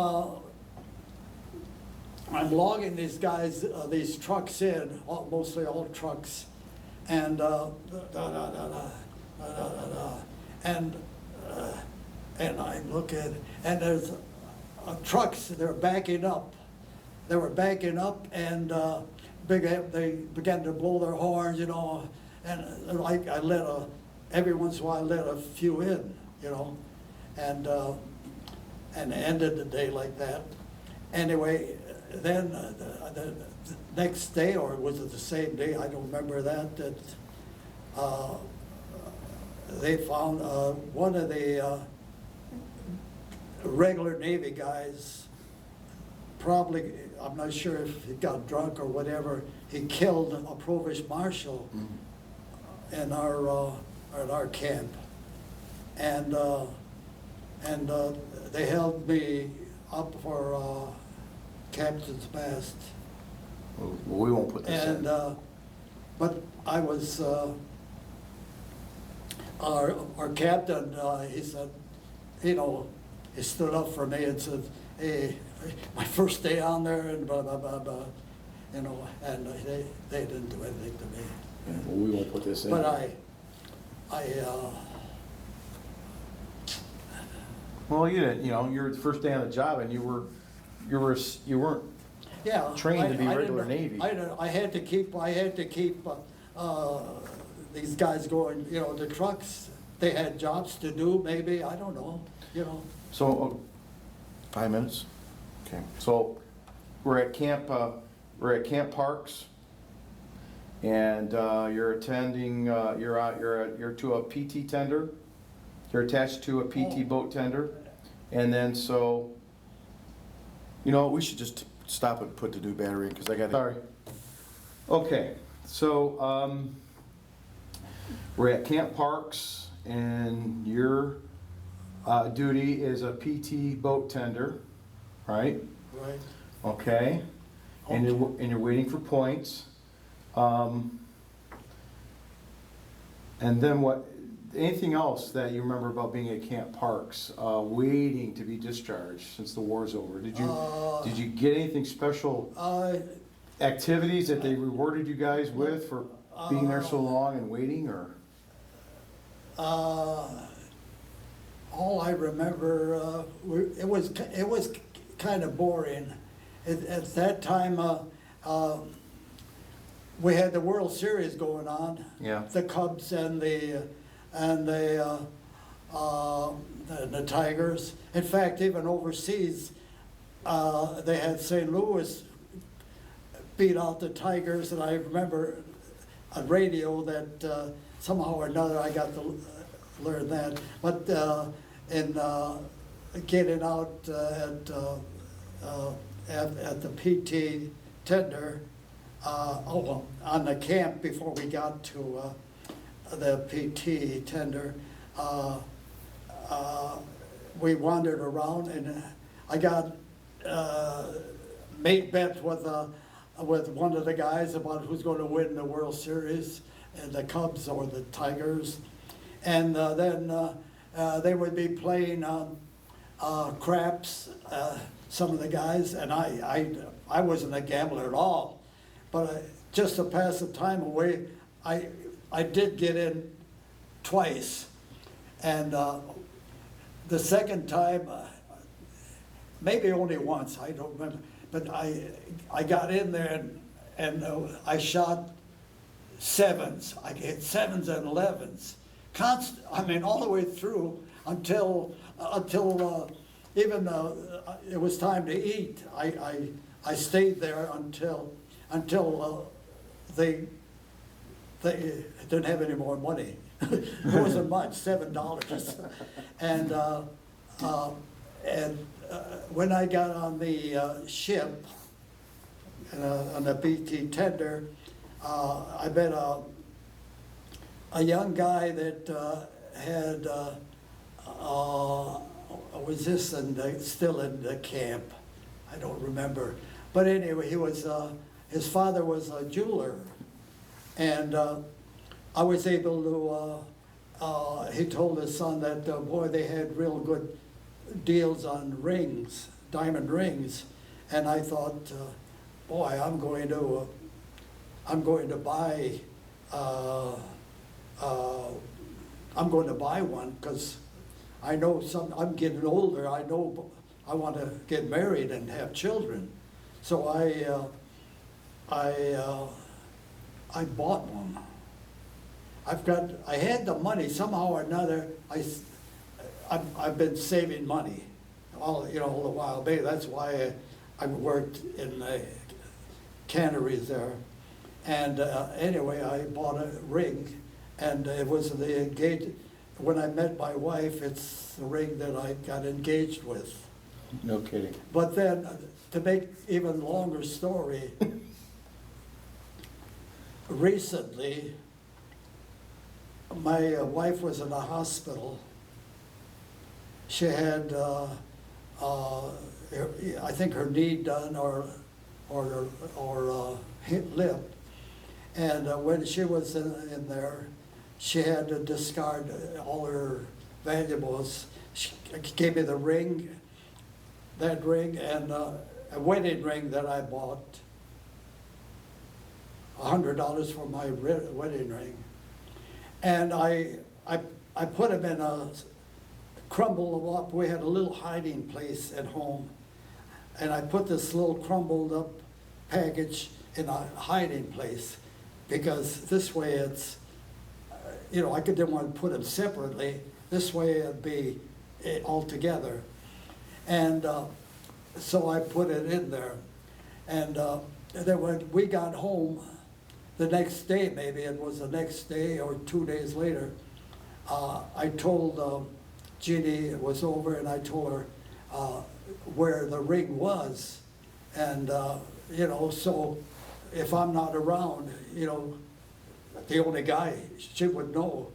logging these guys, these trucks in, mostly all trucks, and and I look at it, and there's trucks. They're backing up. They were backing up, and they began to blow their horns, you know, and like I every once in a while I let a few in, you know, and ended the day like that. Anyway, then the next day, or was it the same day? I don't remember that. They found one of the regular Navy guys. Probably, I'm not sure if he got drunk or whatever. He killed a provost marshal in our camp, and they held me up for captain's mast. Well, we won't put this in. But I was our captain. He said, you know, he stood up for me and said, "Hey, my first day on there," and blah blah blah blah, you know. And they didn't do anything to me. Yeah, well, we won't put this in. But Well, you didn't. You know, your first day on the job, and you weren't yeah, trained to be I regular didn't- Navy. I had to keep these guys going. You know, the trucks. They had jobs to do. Maybe, I don't know. You know. So, 5 minutes. Okay. So, we're at Camp Parks, and you're attending. You're to a PT tender. You're attached to a PT boat tender, and then so. You know, we should just stop and put the new battery in because I got. Sorry. Okay. So we're at Camp Parks, and your duty is a PT boat tender, right? Right. Okay. And you're waiting for points. And then what? Anything else that you remember about being at Camp Parks, waiting to be discharged since the war's over? Did you get anything special? Activities that they rewarded you guys with for being there so long and waiting, or? All I remember, it was kind of boring. At that time, we had the World Series going on. Yeah. The Cubs and the Tigers. In fact, even overseas, they had St. Louis beat out the Tigers, and I remember on radio that somehow or another I got to learn that. But in getting out at the PT tender, on the camp before we got to the PT tender, we wandered around, and I got made bet with one of the guys about who's going to win the World Series, and the Cubs or the Tigers, and then they would be playing craps, some of the guys, and I wasn't a gambler at all, but just to pass the time away, I did get in twice. And the second time, maybe only once, I don't remember. But I got in there and I shot sevens. I hit sevens and 11s. I mean, all the way through until even it was time to eat. I stayed there until they didn't have any more money. It wasn't much, $7. And when I got on the ship, on the BT tender, I met a young guy that had was this still in the camp. I don't remember, but anyway, he was his father was a jeweler, and I was able to. He told his son that boy, they had real good deals on rings, diamond rings, and I thought, boy, I'm going to buy. I'm going to buy one because I know I'm getting older. I know I want to get married and have children, so I bought one. I had the money somehow or another. I've been saving money all the while. Maybe that's why I worked in the canneries there. And anyway, I bought a ring, and it was the engagement. When I met my wife, it's the ring that I got engaged with. No kidding. But then, to make even longer story, recently, my wife was in a hospital. She had, I think, her knee done or lip. And when she was in there, she had to discard all her valuables. She gave me the ring, that ring, and a wedding ring that I bought. $100 for my wedding ring. And I put them in a, crumbled them up. We had a little hiding place at home. And I put this little crumbled up package in a hiding place, because this way it's, I didn't want to put them separately. This way it'd be all together. And so I put it in there. And then when we got home, the next day, maybe it was the next day or 2 days later, I told Jeannie it was over, and I told her where the ring was. And, so if I'm not around, the only guy, she would know.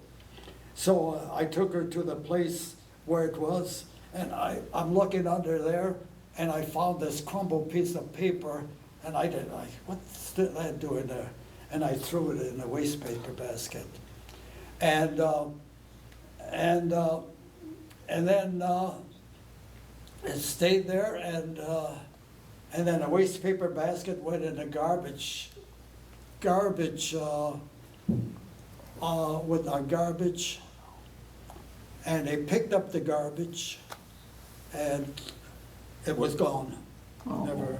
So I took her to the place where it was, and I'm looking under there, and I found this crumbled piece of paper, and what's that doing there? And I threw it in the waste paper basket. And then it stayed there, and then a waste paper basket went in the garbage with our garbage, and they picked up the garbage, and it was gone. Oh. Never.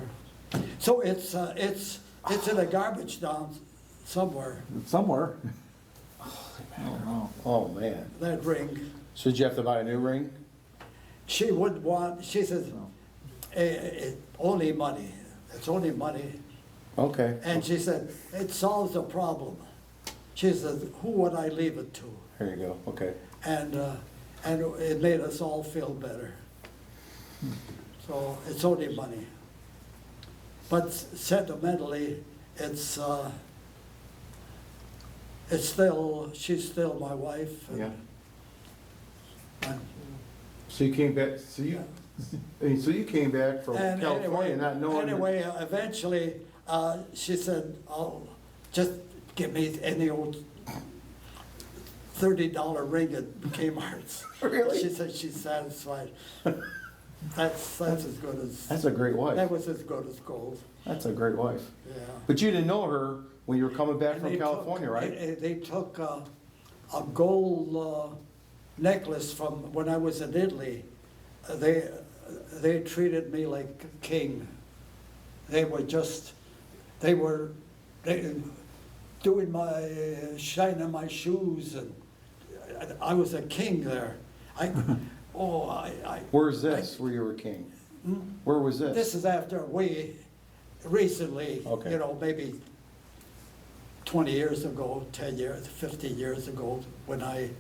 So it's in a garbage down somewhere. Somewhere. Oh, man. That ring. So did you have to buy a new ring? She would want. She says, only money. It's only money. Okay. And she said, it solves the problem. She said, who would I leave it to? Here you go. Okay. And it made us all feel better. So it's only money. But sentimentally, it's still, she's still my wife. Yeah. And So you came back. So you came back from And California, not knowing. Anyway, eventually, she said, "Oh, just give me any old $30 ring at Kmart's." Really? She said she's satisfied. That's as good as. That's a great wife. That was as good as gold. That's a great wife. Yeah. But you didn't know her when you were coming back And from they California, took- right? They took a gold necklace from when I was in Italy. They treated me like a king. They were doing shining my shoes, and I was a king there. Where's this, where you were king? Where was this? This is after recently, Okay. you know, maybe 20 years ago, 10 years, 15 years ago, when I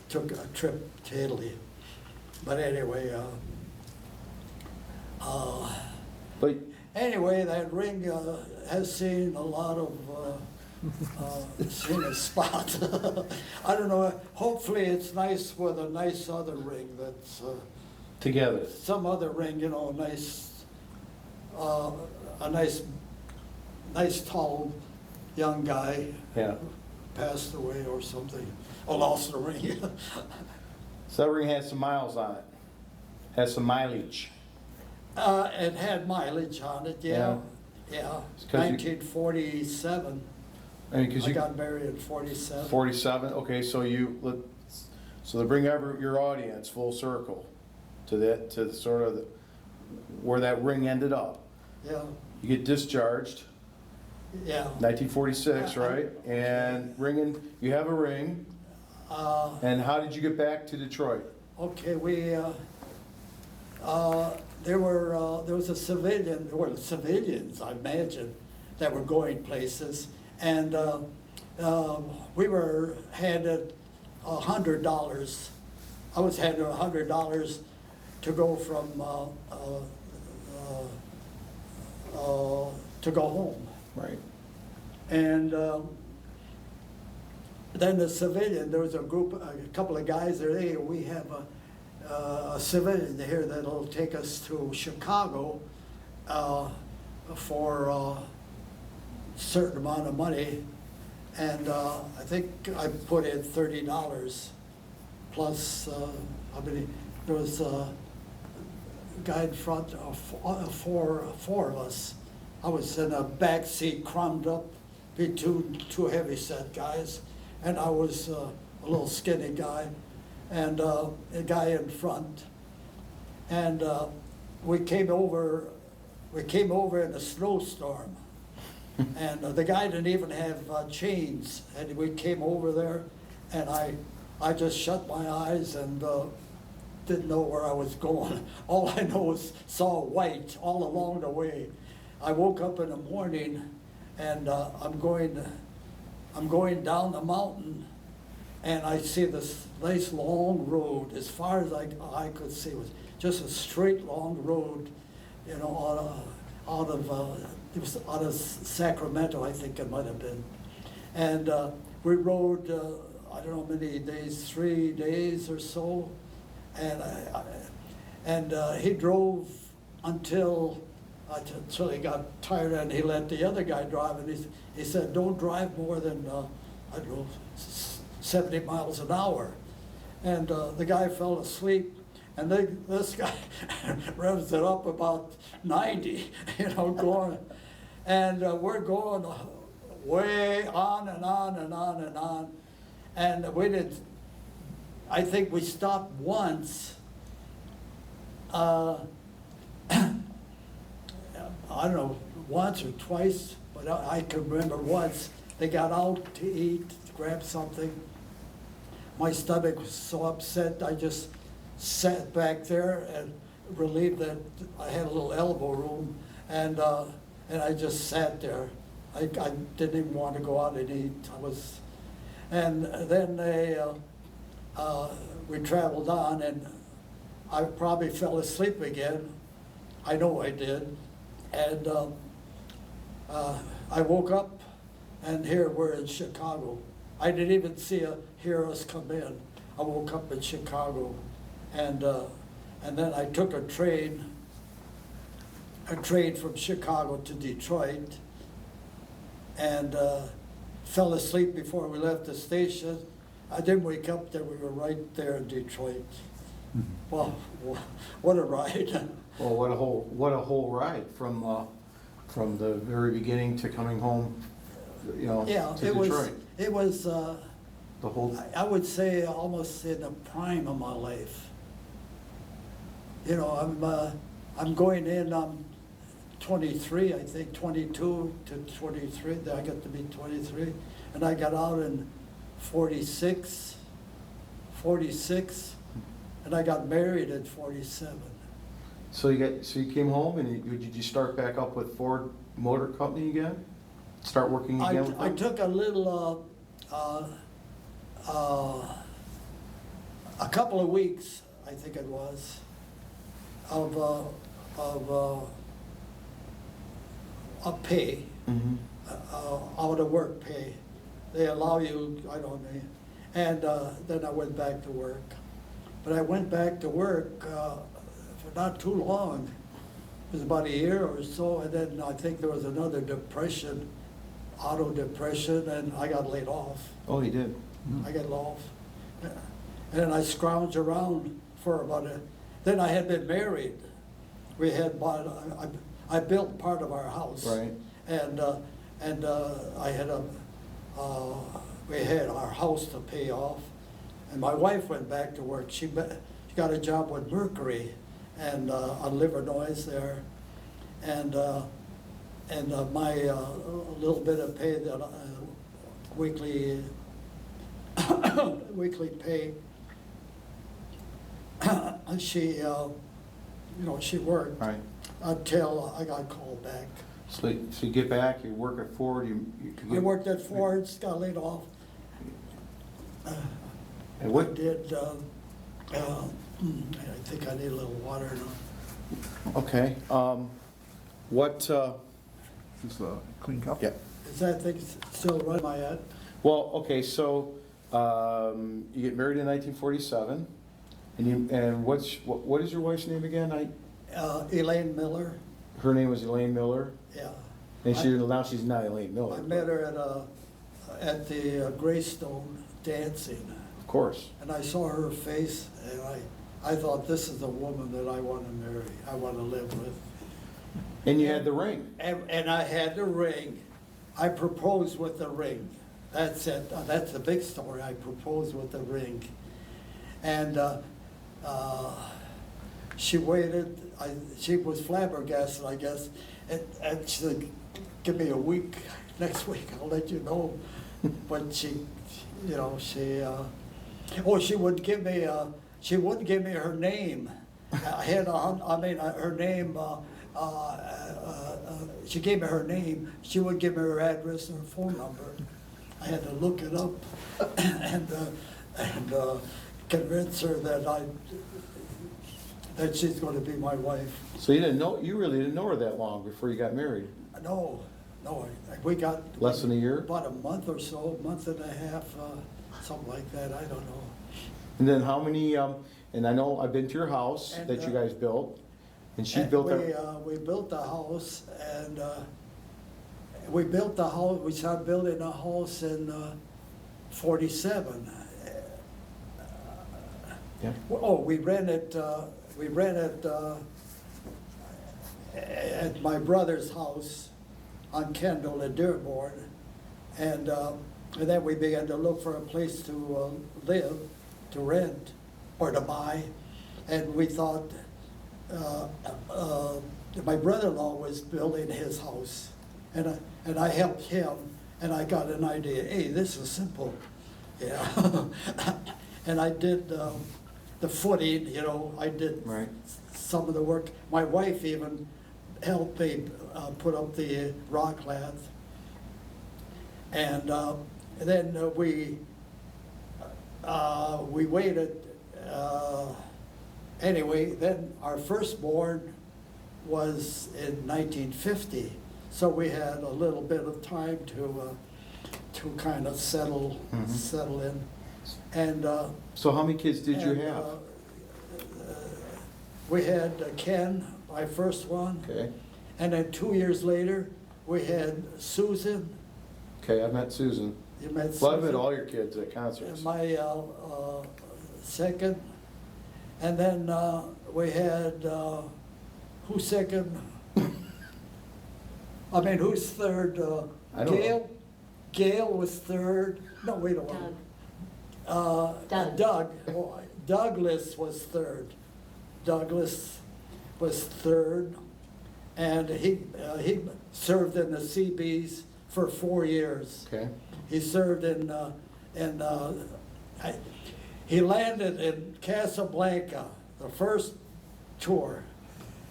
took a trip to Italy. But anyway, But, anyway, that ring has seen a lot of, seen a spot. I don't know, hopefully it's nice with a nice other ring that's, together. some other ring, you know, nice, a nice tall young guy Yeah. passed away or something, or lost the ring. So that ring has some miles on it. Has some mileage. It had mileage on it, yeah. It's 'cause you- 1947. I mean, 'cause I you, got married in 47. 47, okay, so so to bring your audience full circle to sort of where that ring ended up. Yeah, You get discharged, yeah. 1946, right? And you have a ring, and how did you get back to Detroit? Okay, there was a civilian, or civilians, I imagine, that were going places, and we were handed $100. I was handed $100 to go to go home. Right. And then the civilian, there was a couple of guys there, hey, we have a civilian here that'll take us to Chicago for a certain amount of money. And I think I put in $30 plus, there was a guy in front of four of us. I was in a back seat, crumbed up, be two heavy-set guys, and I was a little skinny guy, and a guy in front. And we came over in a snowstorm, and the guy didn't even have chains, and we came over there, and I just shut my eyes and didn't know where I was going. All I know is saw white all along the way. I woke up in the morning, and I'm going down the mountain, and I see this nice long road. As far as I could see, it was just a straight long road, you know, out of Sacramento, I think it might have been. And we rode, I don't know how many days, 3 days or so, and he drove until he got tired, and he let the other guy drive, and he said, don't drive more than, I don't know, 70 miles an hour. And the guy fell asleep, and this guy revs it up about 90, you know, going. And we're going way on and on and on and on. And we did, I think we stopped once. I don't know, once or twice, but I can remember once. They got out to eat, to grab something. My stomach was so upset, I just sat back there and relieved that I had a little elbow room, and I just sat there. I didn't even want to go out and eat. And then we traveled on, and I probably fell asleep again. I know I did. And I woke up, and here we're in Chicago. I didn't even hear us come in. I woke up in Chicago, and then I took a train from Chicago to Detroit, and fell asleep before we left the station. I didn't wake up there. We were right there in Detroit. Well, what a ride! Well, what a whole ride from the very beginning to coming home you know, Yeah, to it was, Detroit? it was, The whole, I would say almost in the prime of my life. You know, I'm going in, I'm 23, I think, 22 to 23, then I got to be 23. And I got out in 46, and I got married at 47. so you came home and did you start back up with Ford Motor Company again? Start working again with them? I took a little, a couple of weeks, I think it was, of pay, Mhm. out of work pay. They allow you, I don't know, and then I went back to work. But I went back to work for not too long. It was about a year or so, and then I think there was another depression, auto depression, and I got laid off. Oh, you did? I got laid off. And then I scrounged around for then I had been married. We had bought, I built part of our house. Right. And I had we had our house to pay off. And my wife went back to work. She got a job with Mercury and on Livernois there. And my little bit of pay that weekly weekly pay. She she worked Right. until I got called back. So you get back, you work at Ford, I worked at Ford's, got laid off. And what, I did, I think I need a little water now. okay, what, Just a clean cup? yeah. Is that thing still running my head? Well, okay, so, you get married in 1947, and what is your wife's name again? Elaine Miller, Her name was Elaine Miller, yeah. and now she's not Elaine Miller. I met her at the Greystone dancing, Of course. and I saw her face, and I thought, this is the woman that I want to marry, I want to live with. And you had the ring. And I had the ring. I proposed with the ring. That's it. That's the big story. I proposed with the ring. And she waited. She was flabbergasted, I guess. And she said, give me a week. Next week, I'll let you know. But she wouldn't give me her name. Her name. She gave me her name. She wouldn't give me her address or phone number. I had to look it up and convince her that she's going to be my wife. So you really didn't know her that long before you got married? No, we got Less than a year? about a month or so, month and a half, something like that. I don't know. And then how many, and I know I've been to your house And, that you guys built, and she And built we, a, we built the house, and we built the house. We started building the house in '47. yeah, Oh, we rented at my brother's house on Kendall in Dearborn, and then we began to look for a place to live, to rent, or to buy, and we thought. My brother-in-law was building his house, and I helped him, and I got an idea. Hey, this is simple, yeah. And I did the footing, I did right. some of the work. My wife even helped me put up the rock lath, and then we waited. Anyway, then our firstborn was in 1950, so we had a little bit of time to kind of settle in. And So how many kids did you have? We had Ken, my first one, Okay, and then 2 years later we had Susan. okay, I've met Susan. You met Susan. Well, I've met all your kids at concerts. And my second. And then we had, who's second? Who's third? I don't know. Gail? Gail was third. No, wait a minute. Doug. Oh, Douglas was third. Douglas was third, and he served in the Seabees for 4 years. Okay. He served he landed in Casablanca, the first tour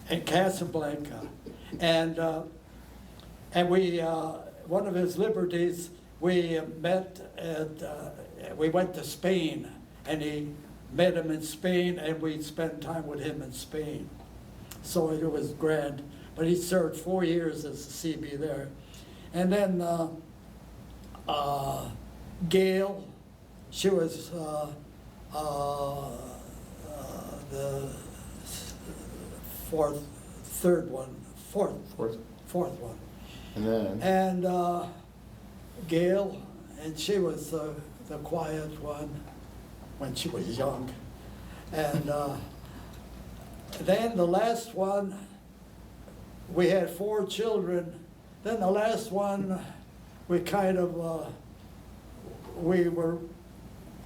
in Casablanca, and we one of his liberties, we met at we went to Spain, and he met him in Spain, and we spent time with him in Spain. So it was grand. But he served 4 years as a CB there. And then Gail, she was the fourth one. And then? And Gail, and she was the quiet one when she was young. And then the last one, we had 4 children. Then the last one, we kind of, we were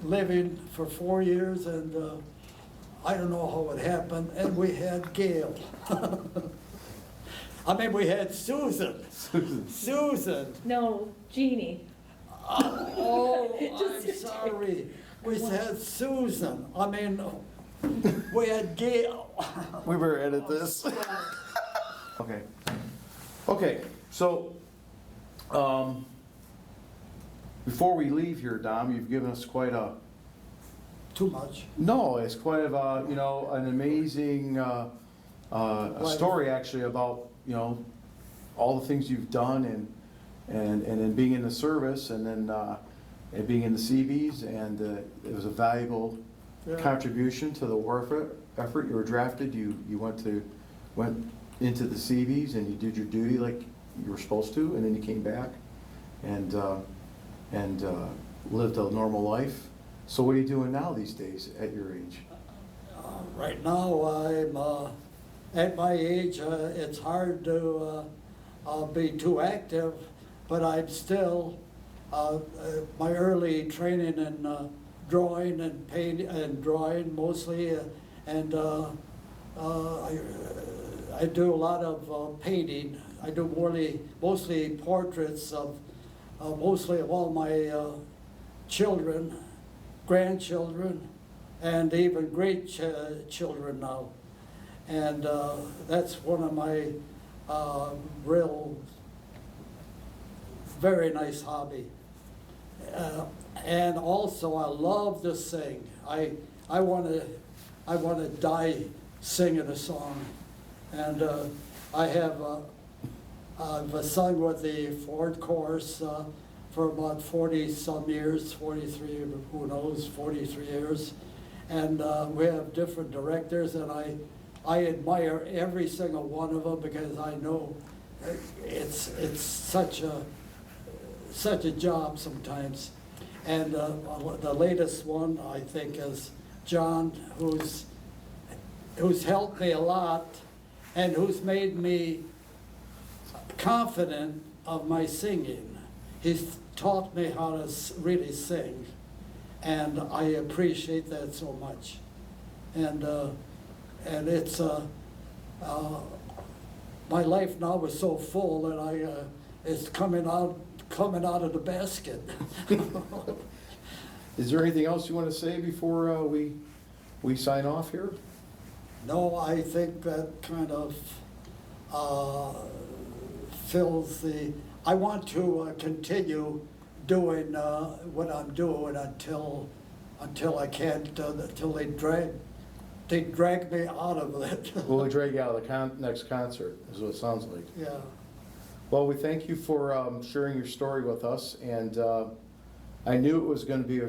living for 4 years, and I don't know how it happened, and we had Gail. I mean, we had Susan. Susan. No, Jeannie. Oh, I'm sorry. We had Susan. I mean, we had Gail. We better edit this. Okay. Okay, so, before we leave here, Dom, you've given us quite a... Too much. No, it's quite of a, you know, an amazing story actually about, you know, all the things you've done and then being in the service and then and being in the Seabees, and it was a valuable contribution to the warfare effort. You were drafted, you went into the Seabees and you did your duty like you were supposed to, and then you came back and lived a normal life. So what are you doing now these days at your age? Right now, I'm at my age. It's hard to be too active, but I'm still my early training in drawing and painting and drawing mostly, and I do a lot of painting. I do mostly portraits of mostly of all my children, grandchildren, and even great children now. And that's one of my real, very nice hobby. And also I love to sing. I want to die singing a song. And I've sung with the Ford Chorus for about 40 some years, 43, who knows, 43 years. And we have different directors, and I admire every single one of them because I know it's such a job sometimes. And the latest one I think is John, who's helped me a lot and who's made me confident of my singing. He's taught me how to really sing, and I appreciate that so much. And it's my life now is so full that it's coming out of the basket. Is there anything else you want to say before we sign off here? No, I think that kind of fills the. I want to continue doing what I'm doing until I can't. Until they drag me out of it. We'll drag you out of the next concert, is what it sounds like. Yeah. Well, we thank you for sharing your story with us, and I knew it was going to be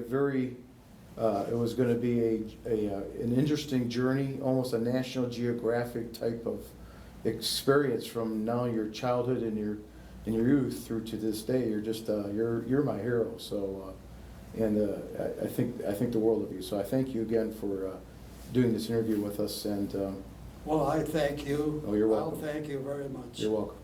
an interesting journey, almost a National Geographic type of experience from now your childhood and your youth through to this day. You're just you're my hero. So, I think the world of you. So I thank you again for doing this interview with us. And well, I thank you. Oh, you're welcome. I'll thank you very much. You're welcome.